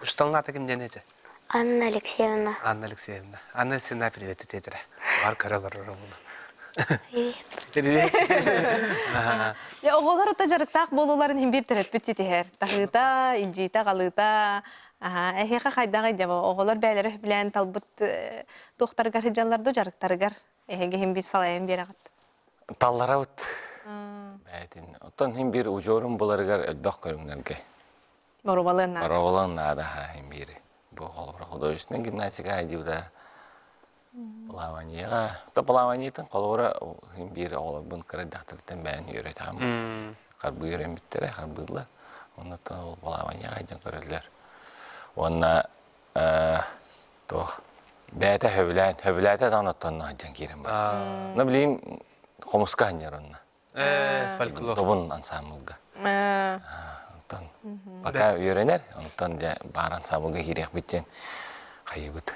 Үшталын аты кімден еді? Анна Алексеевна. Анна Алексеевна. Анна Алексеевна привет етедірі. Бар көрелер ұрымыны. Привет. Ya oğullar ota jarıktaq bolulарын him bir terapit tihər. Tağıta, ilcita, qalıta. Eheqa qaydağa jaba oğullar bəyləri bilen talbut doktor garıjanlarda jarıktarıgar. Ehege him bir salayan bir ağat. Таллара бут. Бәйтин. Оттан хим бир ужорун буларыгар элбак көрүңнәргә. Моровалына. Маравалан нада хим бир. Бу холбра художественная гимнастика айдыда. Плаванияга, то плаваниятын колора хим бир олабын кырдактыртын бәйин үйрөтәм. Карбы үйрен биттер, карбыдлар. Онда то плаванияга айдын көрөлөр. Онна то бәйте хөбүләтә данаттан айдын кирен бар. Ну билим комуска ханьярынна. Фольклор. Тобун ансамблга. Онтан пока үйренер, онтан бар ансамблга кирек биттен кайыбыт.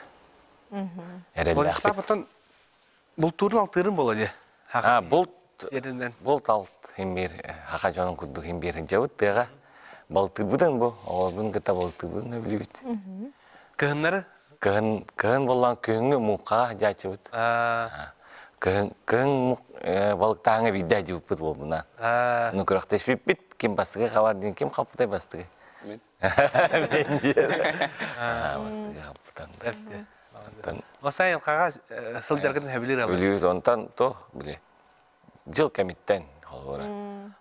Владислав атын бұл турын алтырын болады. Бұл талт химбир, хақа жанын күрді химбир жауыт дыға. Балтыр бұдан бұл, оғылбын кіта балтыр бұдан өбілі біт. Кығынлары? Кығын болған күйіңі мұққа жачы бұд. Кығын балықтағыңа бидді әді бұд бол бұнан. Оны күріқтес біп біт, кем бастығы қавар дейін, кем қапытай бастығы? Мен. Мен дер. Бастығы қапытанды. Осай елқаға сылдарғын хөбілер алыр. Білует онтан то біле. Жыл кәмиттен олғыры.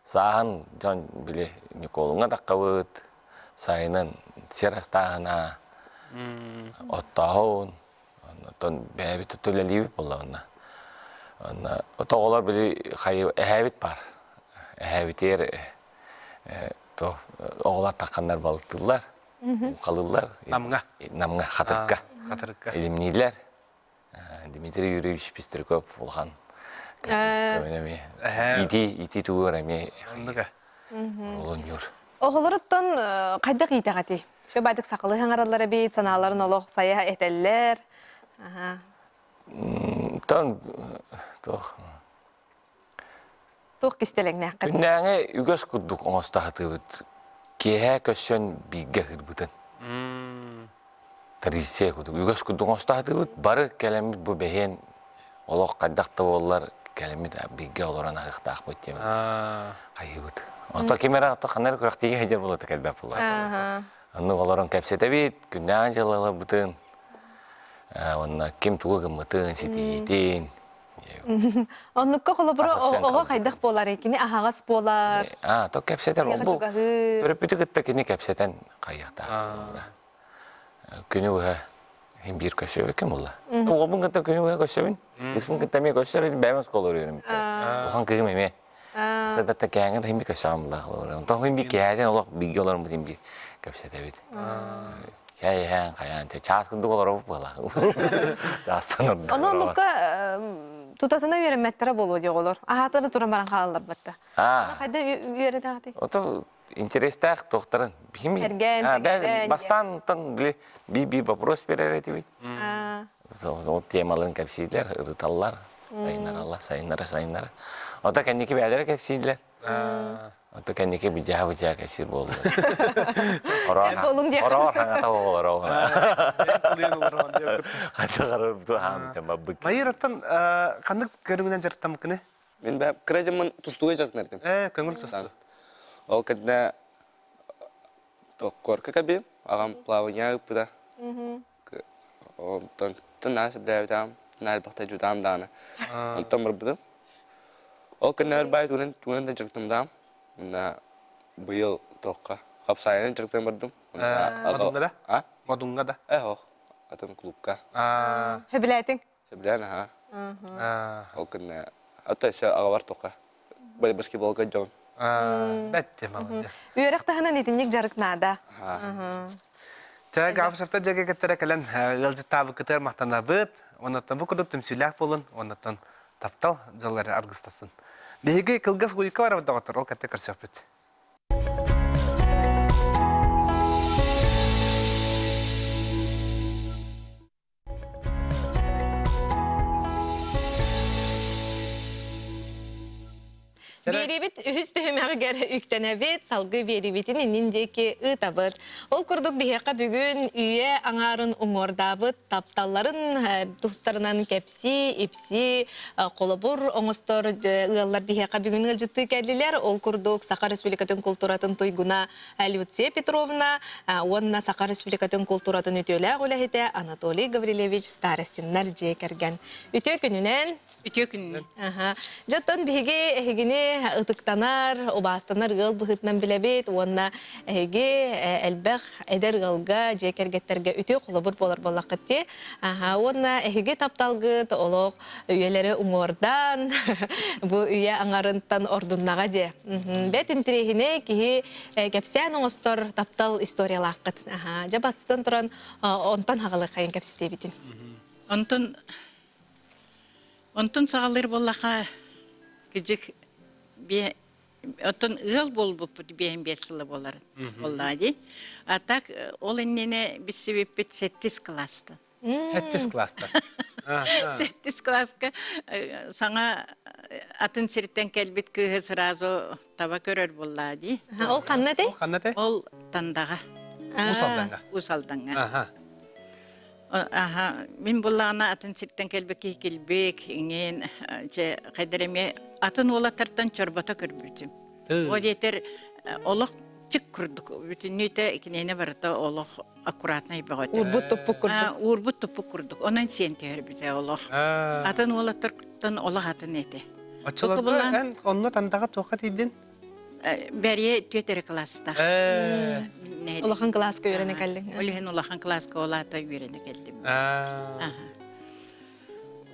Сағын жан біле Николуңа даққабыт, сайынан серастағына, оттағын, онтан бәйбіті төлелейбіп болы онна. Оттағылар біле қайы әхәбіт бар. Әхәбітер оғылар таққандар балықтылар, қалылар. Намға, қатырыққа. Элемнейлер. Дмитрий Юрьевич Пестряков болған. Ити туғыр әме олын юр. Оғылырыттан қайдақ етағати? Шо байдық сақылы хаңаралары бейт, саналарын олық сая әтәлілер. Тан, Туқ кестелігіне әққады. Күннәңе үгөс күрдік оңыстағыты бұд. Кеһә көшсөн бейге ғыр бұдын. Традиция күрдік. Үгөс күрдік оңыстағыты бұд. Бары кәлемет бұ бәйен олық қайдақты олар кәлемет бейге оларан ағықтақ бұд деймін. Қайы бұд. Онта кемері ағытта қанар күрақтегі әдер болады кәлбәп бұлар. Оны оларын кәпсеті бейт, күннәң жалалы бұдын. Онна кем туғы ғымытын, сетейден, Оннукка холобуро Асасян ого калбыт. хайдах болар экини ахагас болар. То кепсетер Аяга бу. чугаһы. Төрөпүтү кытта кини кепсетен кайыкта. Күнү ва hem bir köşe kim ola. O bun kıta günü köşebin. İsmin kıta mi köşe bemez kolor yürüm. Ohan kıyım eme. Sadata kângın hem bir köşem la kolor. Ondan hem bir kâden ola bir yollar mı hem bir köşe de bit. Çay han kayan ças kundu kolor bola. Çastan. Оннукка тутатына үйренметтер болуу деп олор. Ахатыны туран баран калалар батта. Хайда үйренет аты. Ото интерестах докторын. Эрген, Ben секретен, бастан bir вопрос берерeti. O temaların kapsiydiler, ırıtallar. Sayınlara. O da kendiki bir adere kapsiydiler. O da kendiki bir cahı kapsiydir boldu. Olun diye. Oralar hangata olur. Hatta karar bu ham tamam bık. Майыр аттан кандык көрүңүнөн жарыктам кыны? Мен бәп кыражымын тустуга жактын эрдим. Көңүл сусту. Ол кадна корка каби, агам плавание пуда. Онтон тнас бдавдам, налбахта жудам дана. Онтон бирбидим. Ол кадна бай тунен да жактым дам. Мына быйыл токка капсайын жактым бирдим. Мадунгада? А? Мадунгада. Атын клубка. Хөбиләтең. Себляна ха. Ол кадна атасы агавар токка. Баскетболга жон. Бәтте, молодец. Үйрәк тахынан итинник жарыкнада. Чай гавшафта жеге кеттере келен ылжы табы кытыр мактана быт, оннан бу кудут түмсүләк болун, оннан таптал жаллары аргыстасын. Беге кылгас гуйка бар доктор, ол кетте кырсып бит. Берибит үстү хөмөгөр үктенебит, салгы берибитин ниндеки ытабыт. Ол курдук бихека бүгүн үйе аңарын оңордабыт, тапталларын тустарынан кепси, ипси, колобур оңостор ыаллар бихека бүгүн ылжытты келдилер. Ол курдук Саха Республикатын культуратын туйгуна Люция Петровна, онна Саха Республикатын культуратын үтөлөк үлехите Анатолий Гаврилевич Старостиннар жекерген. Үтө күнүнен Жоттон биһиги эхигини ытыктанар, обастанар гыл быхытнан билебит, уонна эхиги элбэх эдер гылга жекергеттерге үтө холобур болар боллакытти. Уонна эхиги тапталгыт олок үйелери уңордан, бу үйе аңарынтан ордуннага же. Бет интрихине кихи кепсен оңостор таптал историялаккыт. Жабастан туран онтан хагылы кайын кепситебитин. Онтон сағалыр боллаға кіжік отон ығыл болбуп бейін бесілі болар. Боллады. Атак ол еннене біз себеппет 7 класты. 7 класста. 7 класска саңа атын сирттен келбит кығы сразу таба көрөр боллады. Ол қаннаты? Ол тандаға. Усалданға. Мен боллағына атын сирттен келбеке келбек, ingen қайдареме атын олаттардан чорбата көрбүтім. О детер олық чик күрдік. Бүтін нүйті екінені барыта олық аккуратный бағыты. Урбут туппу күрдік. Урбут туппу күрдік. Онан сен тәр біте олық. Атын олаттардан олық атын еті. Очылады, онны тандаға тоқат едін? Бәрі төтері класста. Улахан класска үйрене келдin. Олеген улахан класска олата үйрене келдим.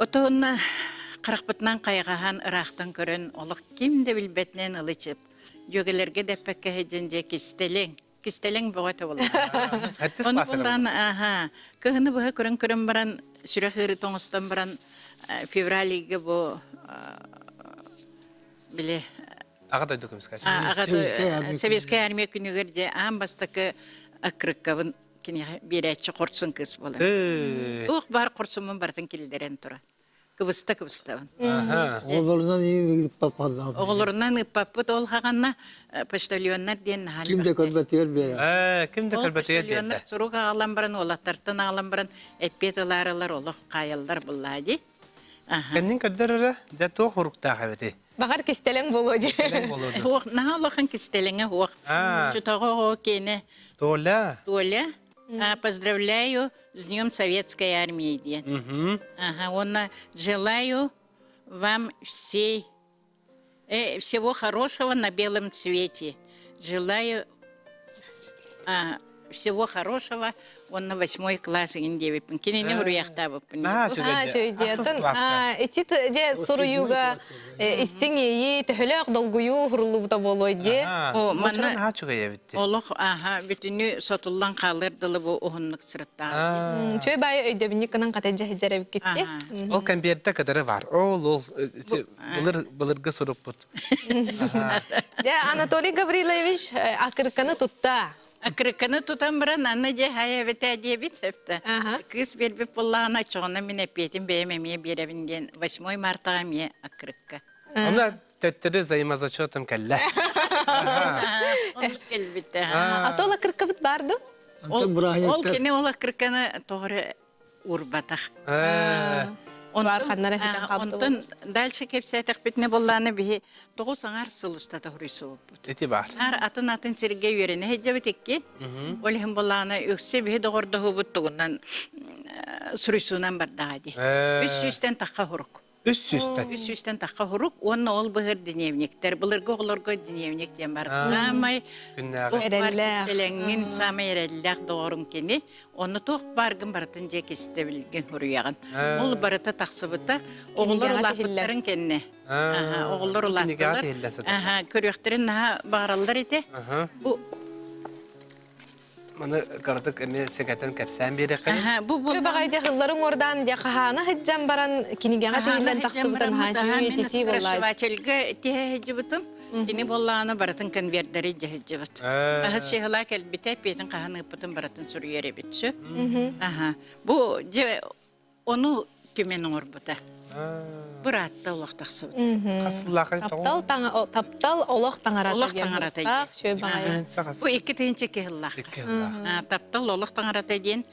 Отонна қырықпытынан қайғахан ырақтан көрін олық кимде білбетінен ылычып. Жөгелерге деппекке хедженже кистелең бұғаты болы. Оны болдан, көхіні бұға көрін баран, сүрәхірі тоңыстан баран февралиге бұ біле Ағат ойды көміз қайшы? Ағат Советская армия күнігерде аң бастықы ақырыққабын берәтші қорtsun кыз болы. Оқ бар қорtsunмын бардың келдерен тұра. Кыбыста-кыбыстабын. Оғылырынан ең паппадам. Оғылырынан паппад ол қағанна почтальоннар ден халі Кімде көлбәтер бері? Кімде көлбәтер деді? Почтальоннар сұруға ағалан баран, олаттартын ағалан баран, әппетіларылар олық қайылдар бұллады. Кәннің көрдер өрі, жа тоқ ұрықтағы әветі. Бағар кистелең болуды. Наға олықын кистелеңі оқ. Чутағы оқ кені. Толя. Поздравляю с Днем Советской армии. Желаю вам всего хорошего на белом цвете. Желаю всего хорошего. Он на 8 класс индеви. Кинене хуруяхта буппын. Чөйдетин. Этит де соруюга истиңеи төһөлөк долгую хурлубута болойди. О, Мана мана хачуга битти. олох бүтүнү сотуллан калырдылы бу ухунлук сырыттагы. Чөй бай өйдөбүнү кынан катажа хижереп кетти. Ол камбиерде кадары бар. Ол былырга суруппут. Де Анатолий Гаврилович акырканы тутта. Акрыканы тутан баран анна же хая бете дебит хепте. Кыз бербеп боллагана чоғына мен эпетим беймеме беребинден 8 мартага ме акрыкка. Она төттөрү займазачотым калла. Он келбите. Атол акыркабыт барды? Ол кене ол акрыканы тоғыры урбатах. Онтон дальше кепсетек битне болланы бихи 9 сыл устата хурису бут. Эти бар. Атын сирге үйрене хеджебит экки. Олхим болланы өксе бихи доғырды хубут тугунан сурисунан бардагади. 300-тен таққа хурук. 300-тен таққа хурук. Онна ол быгыр дневниктер. Былырғы олырғы дневниктен бар. Самай кистеленгин, самай эреллях доғырын кені. Оны тоқ баргын барытын же кесте білген хуруяғын. Ол барыта тақсыбыта оғылыр улақпыттарын кенне. Оғылыр улақпылар. Көріқтерін бағаралдар ете. Маны кардык эме сеңетен кепсән бере кай. Чөй багайда хылларын ордан де кахана хеджан баран кинигага тегилен таксыбытан хажы тити боллай. Бачылга техеҗибутым. Кини болланы баратын конвертери җеҗибут. Ахас шехла келбите петин каханы путын баратын сүрүере битсү. Бу же ону төмен орбута. Буратта олох таксыбыт. Таптал олох таңарата. Олох таңарата. Чөй багай. Бу 2 тыйынча кехыллах. Таптал олох таңарата ден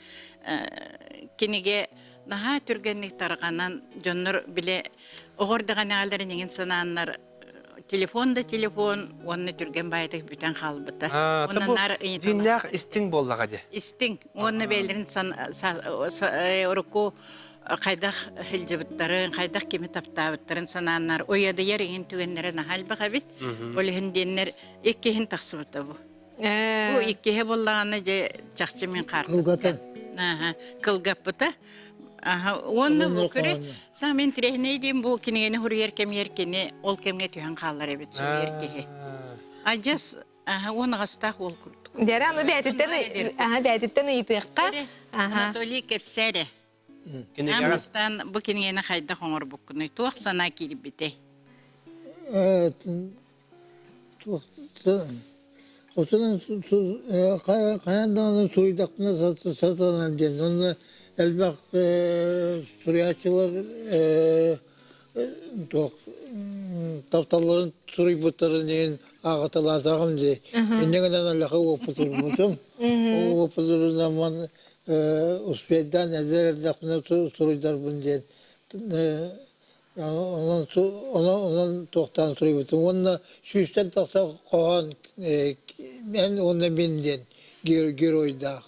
киниге наха түргенник тарганан жоннор биле огордаган алдарын ingen сананнар телефон, онны түрген байтык бүтән халбыта. Оннар Диннах истин боллага де. Истин, онны белдерин оруку қайдақ хилжибыттарын, қайдақ кеми таптабыттарын сананнар, ойады ереген түгенлерін халбаға бит, олығын денлер еккехін тақсыбыты бұл. Бұл еккехе боллағаны же чақчымен қартысы. Кылгаппыта. Оны бұл көрі, самен тірехіне дейін бұл кенегені хұру еркені, ол кемге түйен қалар әбет сол еркеге. Ажас, оны ғастақ ол күрдік. Дәрі аны бәйтіттен ұйтыққа. Анатолий кепсәрі. Амыстан bu kinigene hayda honger bukunu tuaq sana kirip bite. Oturan kayandan suydakına satanan den. Onu elbak suriyaçılar taftalların suributların deyin ağatalatağım diye. Ennegeden Allah'a oputulmuşum. O oputulur zaman Uspeyden ezerlerden sorular bunca. Onun toktan soruyor. Onunla şu işten toktan kohan ben onunla benden gir oyda.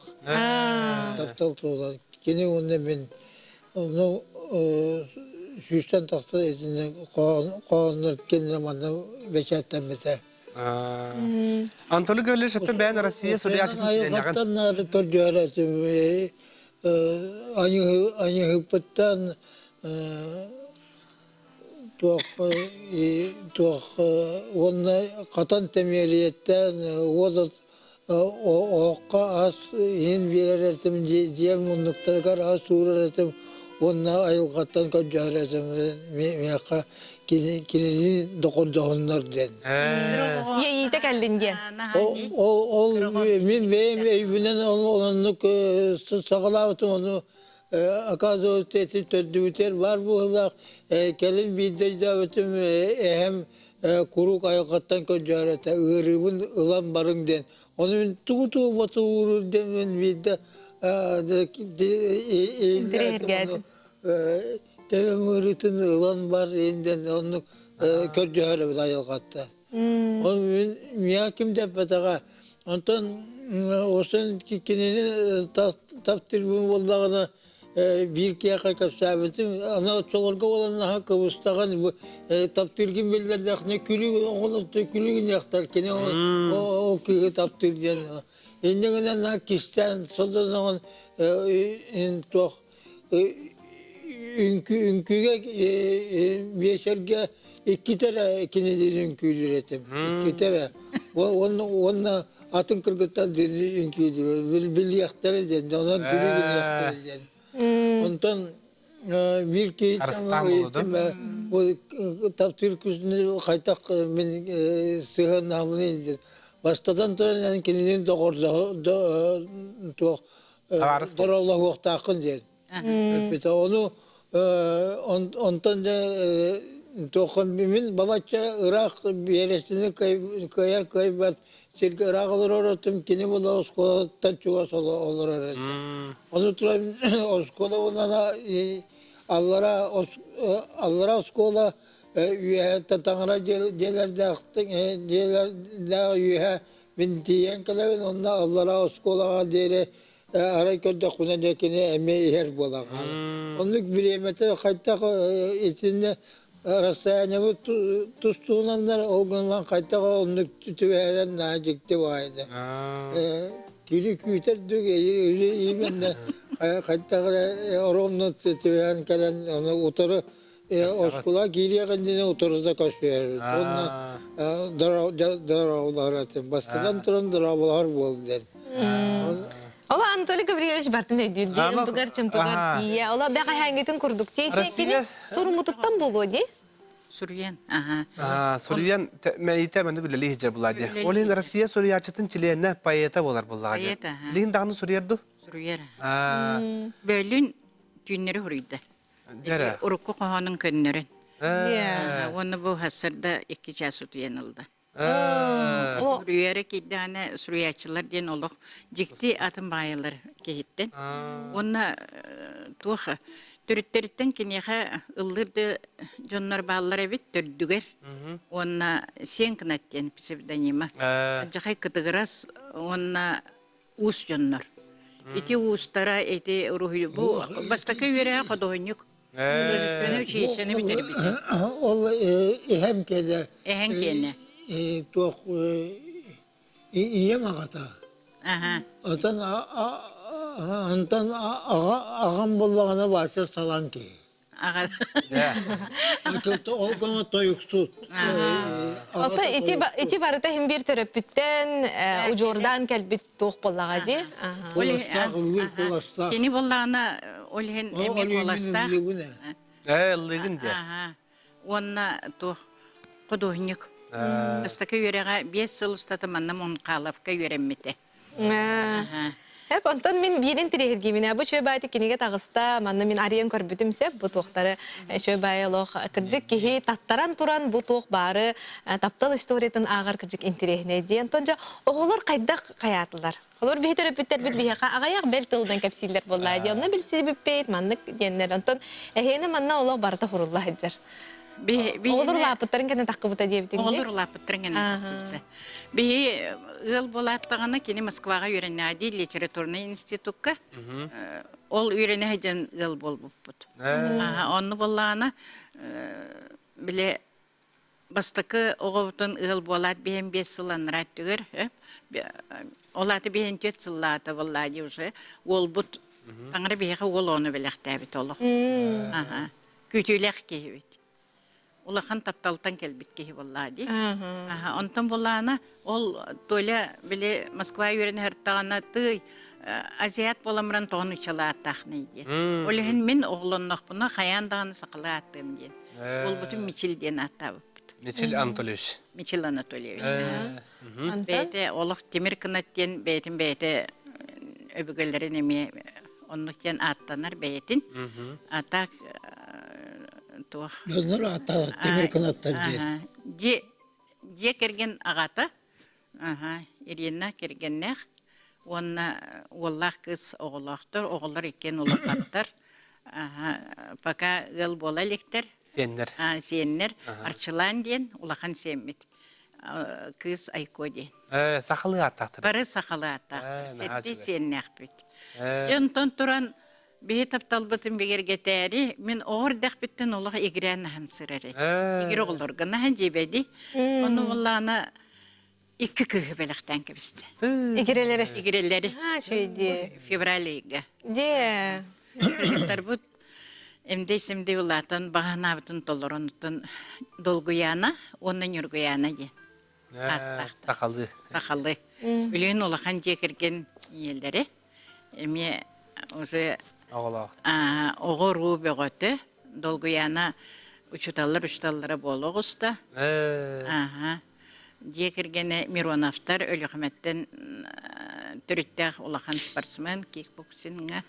Taptal sorular. Yine onunla ben onu şu işten toktan ezine kohanlar kendine bana beşertten mesela. Antolu gölü şatı ben Rusya Suriyaçı içinden yagan. Ayaktan narı torcuarasım. Anı hıpıttan onunla katan temeliyetten oqa az yin birerersim diyem onluklar az surerersim onunla ayılgattan torcuarasım meyaka kinini dokunduğunlar den. Yeğite geldin diye. Min benim evimden onluk sağlavatım onu akazo tesis tüdüter var bu hızak kelin bizde davetim hem kuruk ayakattan kocarata ırıbın ılan barın den. Onun tuğu batı vurur den bizde Devem ırıtın ılan var elinden onu kocarata ayakatta. Onun miyakim depetağa ondan olsun ki kendini taptırmın bollağına bir kiyaka kapsabıtın ana çoğurga olan kıvıstağın taptırgın belirler ne külü oğlu külü yaktar kene o kıyı taptırgen. Endiğinden kisten solda zaman çok ünküge beşerge iki tane ikiniz ünkü üretim. İki tane. Onunla atın kırgıttan dedi ünkü üretim. Bir yaktarı dedi. Ondan külü yaktarı dedi. Ondan bir ki bu taptır küsünü kaytak ben sıhhan namını izledim. Baştadan sonra yani kendini doğurdu doğrullah vakti akın der. Peki onu ondan da tohum bimin balaça Irak bir yeresini kaybet. Çünkü Irak'lar öğretim kini bu da oskoladan çuvas olur öğretim. Onu turan oskola onlara Allah'a oskola üye tatangara gelerde aktık gelerde üye bintiyen kaleven onunla Allah'a oskola dere harekette kullanacakını emeği her bulan. Onun bir emete kaytak içinde Rasanya bu tustuğunlar olgundan kaytak onu tüveren nacikti vardı. Külü küterdik iyi ben de kaytak oromla tüveren kalen onu oturur oskula geriye kendine otururda kaçıyor. Onunla daravlar atın. Bastadan turan daravlar oldu. Ola Anatoly Gavrilovich Bartın ödüyor. Çempıgar çempıgar diye. Ola baka hangitin kurduk diye. Kini sorumluluktan buluyor diye. Suriyen. Suriyan meyite ben de gülle hicr buladı. Olin Rusya Suriya çıtın çileyene payeta bolar buladı. Payeta, ha. Lihin dağını Suriyerdu. Suriyer. Bölün günleri huruydu. Jara. Urukku kohanın könlerin. Ya. Onu bu hasırda 2 çasut yanıldı. O Rüyerek iddiane Suriyaçılar diyen oluq. Cikti atın bayalar kehitten. Ona tuğ türütteritten kinyehe ıllırdı jonlar bağlar evet tördüger. Ona sen kınat diyen psevdonima. Acakay kıtıgıras ona us jonlar. İti ustara iti ruhu bu bastaka yüreğe kadoğun yok. Rejisörünü uçuşunu bitirip Ol hem kede. Ehen kene. Çok iyi makata. Aha. Atan antan ağam bollağına başa salan ki. Ağa. Atıltı olgama toyuksuz. ota iti barıta hem bir terapütten ucurdan kelbit tuğ bollağa diye. Kulasta, ılgır kulasta. Keni bollağına olhen emek olasta. Lığın diye. Aha. Onna tuh kodohnyuk. Bastaka yüreğe 5 yıl ustatamanna mon qalapka yürenmete. Hep ondan min birin tirehir gimine bu şöyle baytı kinige tağısta manna min ariyan körbütümse bu tuğları şöyle bayaloq kırcık kihi tattaran turan bu tuğ barı taptal istoriyadan ağır kırcık intirehine diyen tonca oğullar kayda kayatılar. Olur bir terapütler bir bihe ağayak bel tıldan kapsiller bollay diye ona bilsi bipet manlık diyenler ondan ehene manna oğlak barıta hurullah edcer. Olur lapıtların kene takıbıta diyebitin diye. Olur lapıtların kene takıbıta. Bir yıl bolattağına kene Moskvaga öğrenadi literatürne institutka. Ol öğrene hecen yıl bol buput. Onu bollağına bile bastıkı oğutun yıl bolat behem 5 yılan rattüger. Olatı behem 4 yıllata bolladi uşu. Ol but. Tanrı behe ol onu bilektabit oluq. Kütülek kehibit. Улахан тапталтан келбит кеһи боллаади. Онтон боллаана ол толя биле Москва юрен хертагана ты азиат боламран тону чалааттахны ди. Олехин мен оглоннохпуна хаяндаганы сакылааттым ди. Ол бутун Мичил ден аттабыт. Мичил Анатольевич. Мичил Анатольевич. Бете олох темир кынаттен бетин бете öbügellerin emi onlukten attанар бетин. Атак Onlar ata demir kanatlar diye. Je kergen agata. Irina kergenler. Ona Allah kız oğlaktır, oğullar iken olakatlar. Paka gel bolalikler. Senler. Senler. Arçılan diyen ulakan semmit. Kız ayko diyen. Sakalı ataktır. Barı sakalı ataktır. Sette senler bit. Jonton turan бейі тапталбытын бегергетәри, мен оғыр дәқпеттен олық егірәні хам сырары. Егір оғылыр гына хан жебеді. Оны олағына 2 күгі бәліқтен кебісті. Игерелери. Егірелері Шүйді. февралейгі. Де. Кыргыттар бұд, әмдей-сімдей ұлатын бағана бұтын толырынытын долгуяна, онын үргуяна де. Сақалды. Сақалы. Үлен олақан жекірген елдері. Эме уже оғыру бөгөті, долгуяна учуталлары болуғыста. Жекіргені Мироновтар өлі қыметтен түріттәқ олақан спортсмен, кикбоксинға.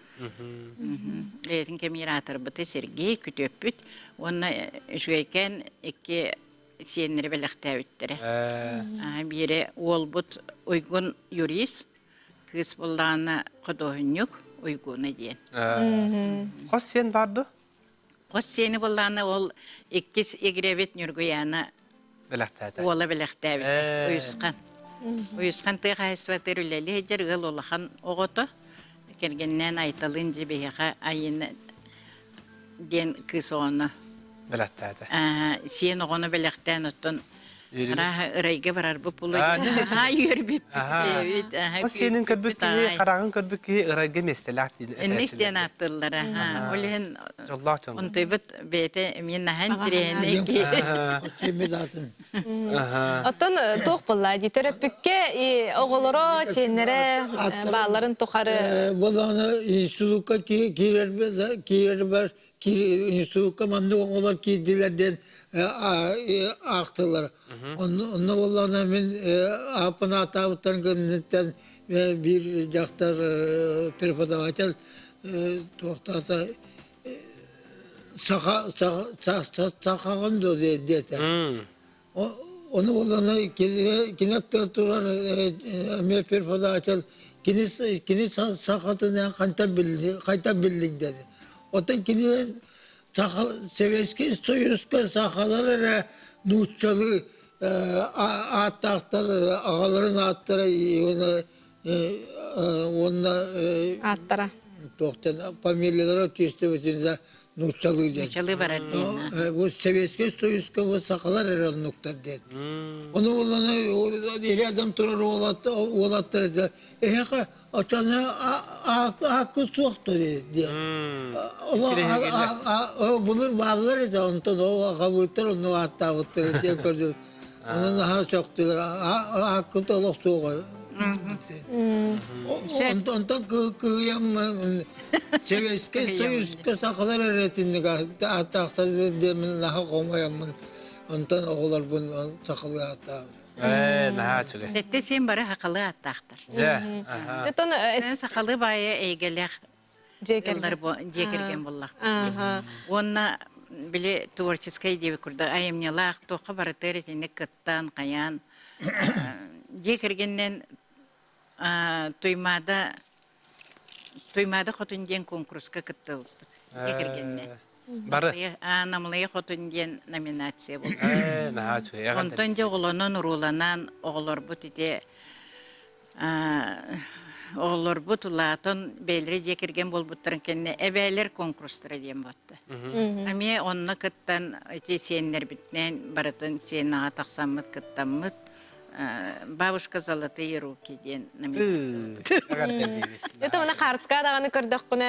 Лейтін кемиратор бұты Сергей күтөппіт. Оны үшгейкен екі сенері біліқті өттірі. Бірі ол бұт ұйғын юрист, кыз болағына қодоғынық ұйғыны дейін. Қос сен барды? Қос сені болағына ол еккіз егіребет нүргіяна ола біліқті ұйысқан. Уйысқан тыға айсватыр үлелі жер ғыл олақан оғыты. Кергеннен айталын жебеға айыны ден кыз оғыны. Біләттәді. Сен оғыны біліқтен ұттын. Ырайға барар бұл бұлы. Үйірбіп. Қос сенің көрбікке, қарағын көрбікке ырайға местеләк дейін. Үнніктен аттылар. Олығын Жоллақ жоны. ұнтойбыт бәйті мен нәхін тірені Кемедатын. Оттон туқ бұлла, дейтерөппікке оғылыры, сенері, бағаларын тұқары. Бұланы институтқа кейер бар, институтқа манды оғылар кейділерден ақтылар. Оны олағына мен апын атабыттан көнінттен бір жақтар преподаватель тоқтата сақағын деді. Оны олағына кенеттер тұрар әме преподаватель кені сақатынан қайта білдің деді. Оттан кенелер Советский Союзға сақалар нұтчалы аттақтар, ағаларын аттары, онына Аттара. тоқтан фамилиялары тесті өтінді нұтчалы деді. Нұтчалы барар дейін. Бұл Советский Союзға сақалар нұқтар деді. Оны оланы ері адам тұрар олаттыр деді. Еқа, açana akıl soktu diye. Bunlar bağlılar ya ondan o kabutlar onu hatta otur diye gördüm. Onun daha soktular. Akıl da olak soğuk. Ondan kıyam Sovyetski Soyuz'ka sakalar öğretindik. Hatta demin daha komayamın. Ondan oğullar bunu sakalıyor hatta. Сәтте сен бары хақалы аттақтыр. Сен сақалы байы әйгелек жекерген боллақ. Онна біле творческай деві күрді. Айымнелақ, тоқы бары тәретені кыттан, қаян. Жекергеннен тоймады қотынден конкурсқа кытты. Жекергеннен. Бары? Намылайы қотынден номинация болды. Онтан же оғылынан ұруланан оғылар бұт ете оғылар бұт ұлатын бәйлері жекерген бол бұттырын кенне әбәйлер конкурстыры дем бұтты. Әме онны кыттан өте сенлер бітнен барытын сен аға тақсамыт кыттамыт бабушка золотые руки ден номинация. Это мына қартыска дағаны көрдік күні,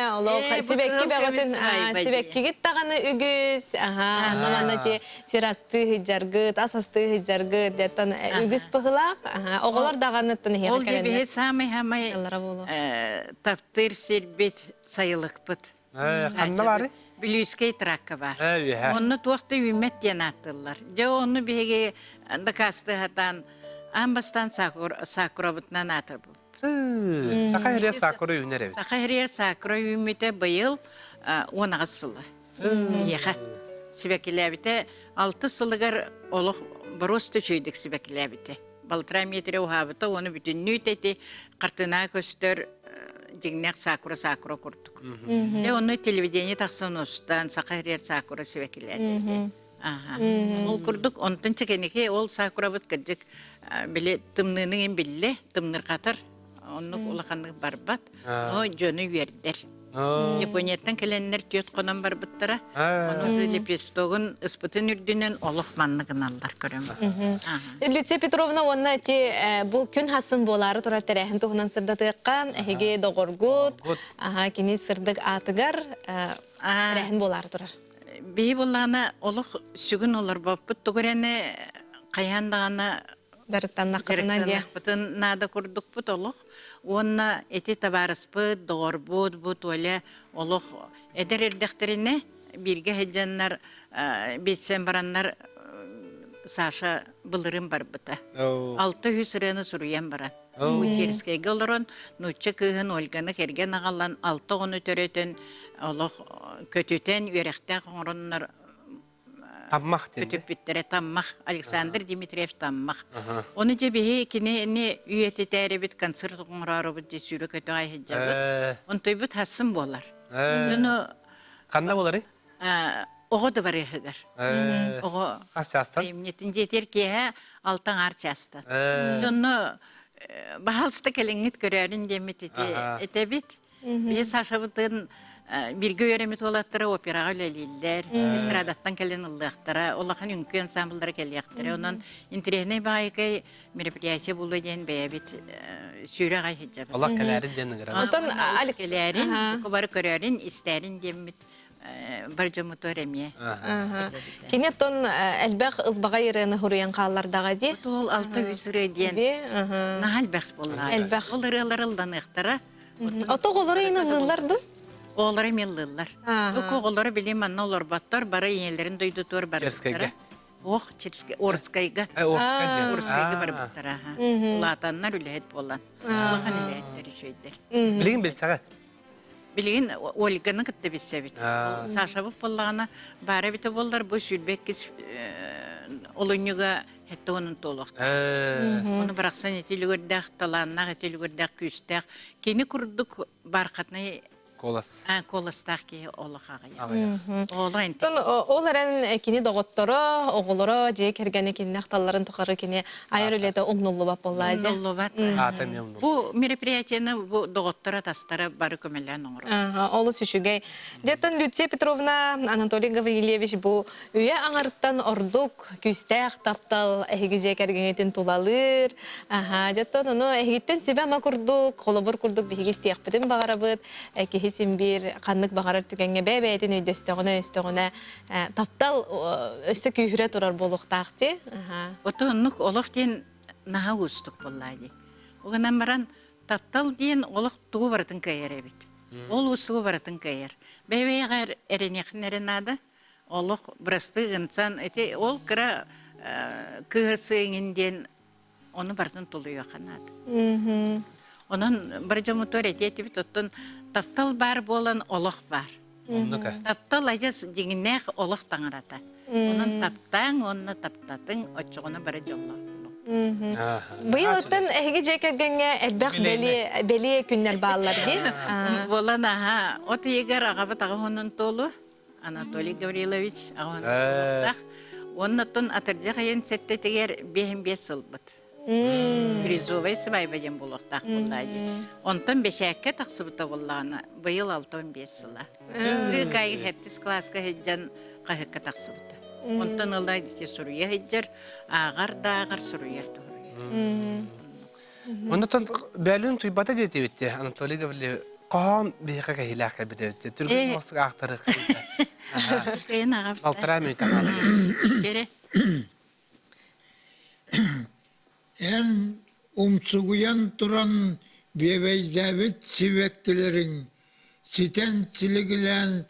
себекке бәғытын, себекке кет дағаны үгіз, намана те серасты хиджаргыт, асасты хиджаргыт, деттен үгіз пығылақ, оғылар дағаны тұны хеға Ол дебе самай хамай таптыр селбет сайылық бұт. Қанна бары? Білюскей тракка бар. Оны туақты үмет ден аттылар. Де оны беге дақасты хатан Амбастан сакура бұтынан атыр бұл. Сақайрия сакура үйінер әбет. Сақайрия сакура үйіметі бұйыл 10 сылы. Еға. Сібәкілі әбіті 6 сылығар олық бұрысты чөйдік сібәкілі әбіті. Балтыра метрі ұғабыты оны бүтін нөйтеті қартына көстер жеңнәк сакура құрдық. Де оны телевидение тақсан ұстан Сақайрия сакура сібәкілі әбіті. Ол күрдік, онтын чекенеке ол сакура бұт кірдік біле тымнының білі, тымныр қатыр, онық олақанық барбат, о жөні үйердер. Японияттан келеннер төт қонан бар бұттыра. Оны лепестогын ыспытын үрдінен олық маннығын алдар көрім. Люция Петровна, онна те бұл күн хасын болары тұрар тәрәхін тұғынан сырдатыққа, әхеге доғыргут, кені сырдық атығар тәрәхін болары тұрар. Бей болағына олық сүгін олар баппыт, тұғырәне қаяндағына Дарықтан нақытынан де. Нада курдук бут олох. Онна эти табарыс бут, догор бут, оле олох. Эдер эрдектерине бирге хеджаннар, битсен бараннар Саша былырым бар бута. 600 сырыны суруян барат. Учерскейге олорон, нуччы кыгын Ольганы керген ағалан 6 оны төрөтін, олох көтүтен үйректе қоңырыннар Таммах көтөп биттере таммах. Александр Дмитриев таммах. Оны жебеге кини үйеті тәрі бит концерт қоңырары бұд же сүйрі көтө ай хеджабыт. Онтой бұд хасын болар. Қанда болары? Оғы да бар ехігір. Оғы Қас жастан? Емнетін жетер кеге алтан ар жастан. Жоны бағалысты келеңгіт көрерін демет ете бит. Бес ашабытын бирге өремет олаттары операға өлелілдер, эстрадаттан келен ұллақтары, олақан үнкі ансамблдары келияқтары. Онын интерегіне бағайқай мероприятие болу ден бәйбет сүйрі ғай хеджабы. Allah кәләрін дені қырады. Онтан келәрін, көбары көрерін, істерін демет бар жомыты өреме. Кенет тон әлбәқ ұлбаға еріні хұрыян қалардаға де? Ол 600 ры ден. Нағал бәқ болға. Әлбәқ. Ол ырылар ылдан ұқтара. Отоқ олары ені ғылларды? Олары меллылар. Оғылары білем анна олар баттар, бары енелерін дойды туар бар Черскайга. Оқ, Орскайга. Орскайга бар баттар. Латаннар үләйт болан. Олақан үләйттері шөйдер. Білген біл сағат? Білген Ольганы күтті бітсе біт. Саша бұп болағына бары біті болдар, бұл сүлбек кіз олынюға хетті оның толуқты. Оны бірақсан етелі көрдәқ, таланнақ, етелі көрдәқ, күстәқ. Кені күрдік барқатны Колас. Коластақ ке олықаға яғы. Олайын. Ол әрін кені доғыттыры, оғылыры, же кергені кені ақталарын тұқары кені айыр өлеті ұмнулы бап болады. Ұмнулы бат. Бұл мероприятияны доғыттыры тастары бары көмелен оңыры. Олы сүшігей. Деттен Люция Петровна, Анатолий Гаврилевич бұл үйе аңарттан ордук, күстәқ, таптал, әйгі же кергенетін тулалыр. Деттен оны әйгіттен сөбе ама күрдік, қолыбыр күрдік, бейгі стияқ бітін бағарабыд, Хисим бир қанлык бағарар түгенге бәбәйтін өйдөстіғіне таптал өсі күйірі тұрар болуқтақты. Отынық олық ден наға ұстық боллайды. Оғынан баран таптал ден олық тұғы барытын кәйер әбет. Ол ұстығы барытын кәйер. Бәбәйғар әренеқін әренады, олық бұрасты ғынсан, ол кіра күйірсіңінден оны бартын тұлы өқанады. Onun bir motor etiyeti tutun taptal bar bolan oluq bar. Taptal acas jingnek oluq tangarata. Onun taptang, onu taptatın, oçuğunu bir jolloq. Bıyıl ötten ehge jekergenge elbaq beli künnel bağlar di? Bolan aha, otu yeger ağabı tağı onun tolu, Anatoliy Gavrilovich ağabı. Onun atın atırcaq ayın sette teger 5 sılbıt. Призовый свай бәден болуқтақ болдайды. Онтан бешәкке тақсыбыта боллағына бұйыл 6-15 сыла. Қай хәттіс класқа хеджан қайыққа тақсыбыта. Онтан ылайды те сұруя хеджар, ағар да ағар сұруя тұғыры. Онтан бәлін тұйбата деті бетті, Анатолий Гаврилевич, қағам бейқі кәйіләқ кәбіті бетті. Түргін осық ақтары қайылды. Түргін ағап. Алтыра мүйті қағалы. Жере. En umsuguyan duran bebeyzabit sivekkilerin siten çiligilen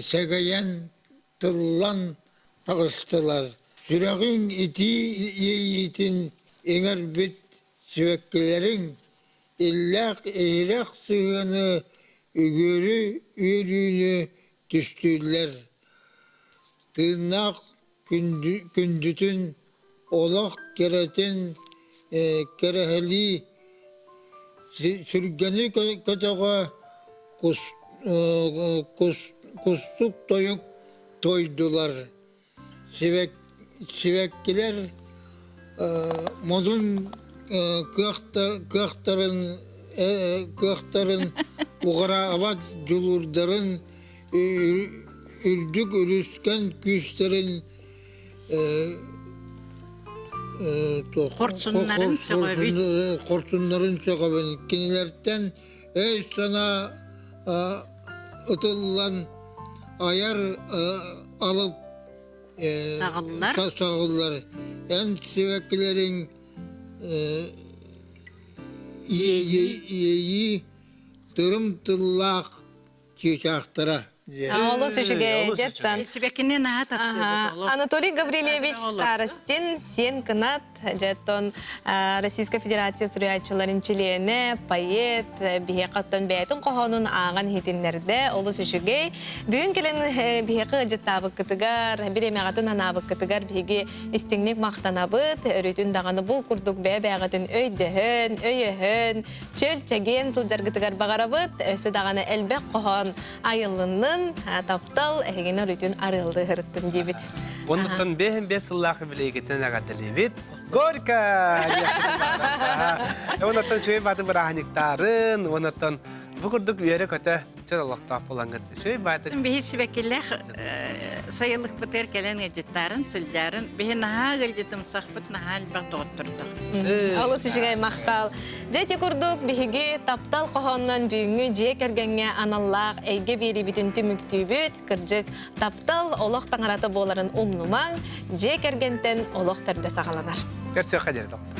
segayen tıllan tağıstılar. Süreğin iti yiyitin eğer bit sivekkilerin illak eğrek sığını ügürü ürünü düştüler. Tırnak kündütün olak keretin kereheli sürgeni kaçağa kustuk toyuk toydular. Sivekkiler modun kıhtarın uğra avat julurların ürdük ürüsken küslerin korsunların çökabın kinilerden sana ıtılan ayar alıp sağıllar. En seveklerin yeyi tırım tırlak çiçaktıra. Олы сүшіге жеттан. Сибекинен ата. Анатолий Гаврилевич Старостин, сен кынат, жеттон Российская Федерация сурятчыларын члене, поэт, бие қаттан бәйтін қоғанын аған хетинлерде, олы сүшіге. Бүгін келен бие қыжеттабы кытыгар, бір емеғатын анабы кытыгар, беге істіңнік мақтанабыт, өрітін дағаны бұл күрдік бәбәғатын өйдіхін, өйіхін, чөл чәген сылжар кытыгар бағарабыт, өсі дағаны әлбәк қоған айылының таптал эгене рүтүн арылды хырыттын дебит. Онуттан бехин бес сыллахы билегетен агателевит. Горько! Онуттан шөй баты бұрағаниктарын, онуттан бұқырдық үйері көті чырылықтап болаңғыд. Шөй баты... Бехи сибекиллер sayılık biter kelen ejitlerin, siljarın. Behi naha gılcıtım sahbıt naha albaq doğutturduk. Олы сүшігай мақтал. Жәте күрдік бігі таптал қоғаннан бүйіңі же кәргенге аналлақ әйге бері бітін түміктүйбіт, кіржік таптал олық таңыраты боларын умнумаң, же кәргентен олық түрді сағаланар. Көрсе қадер доктор.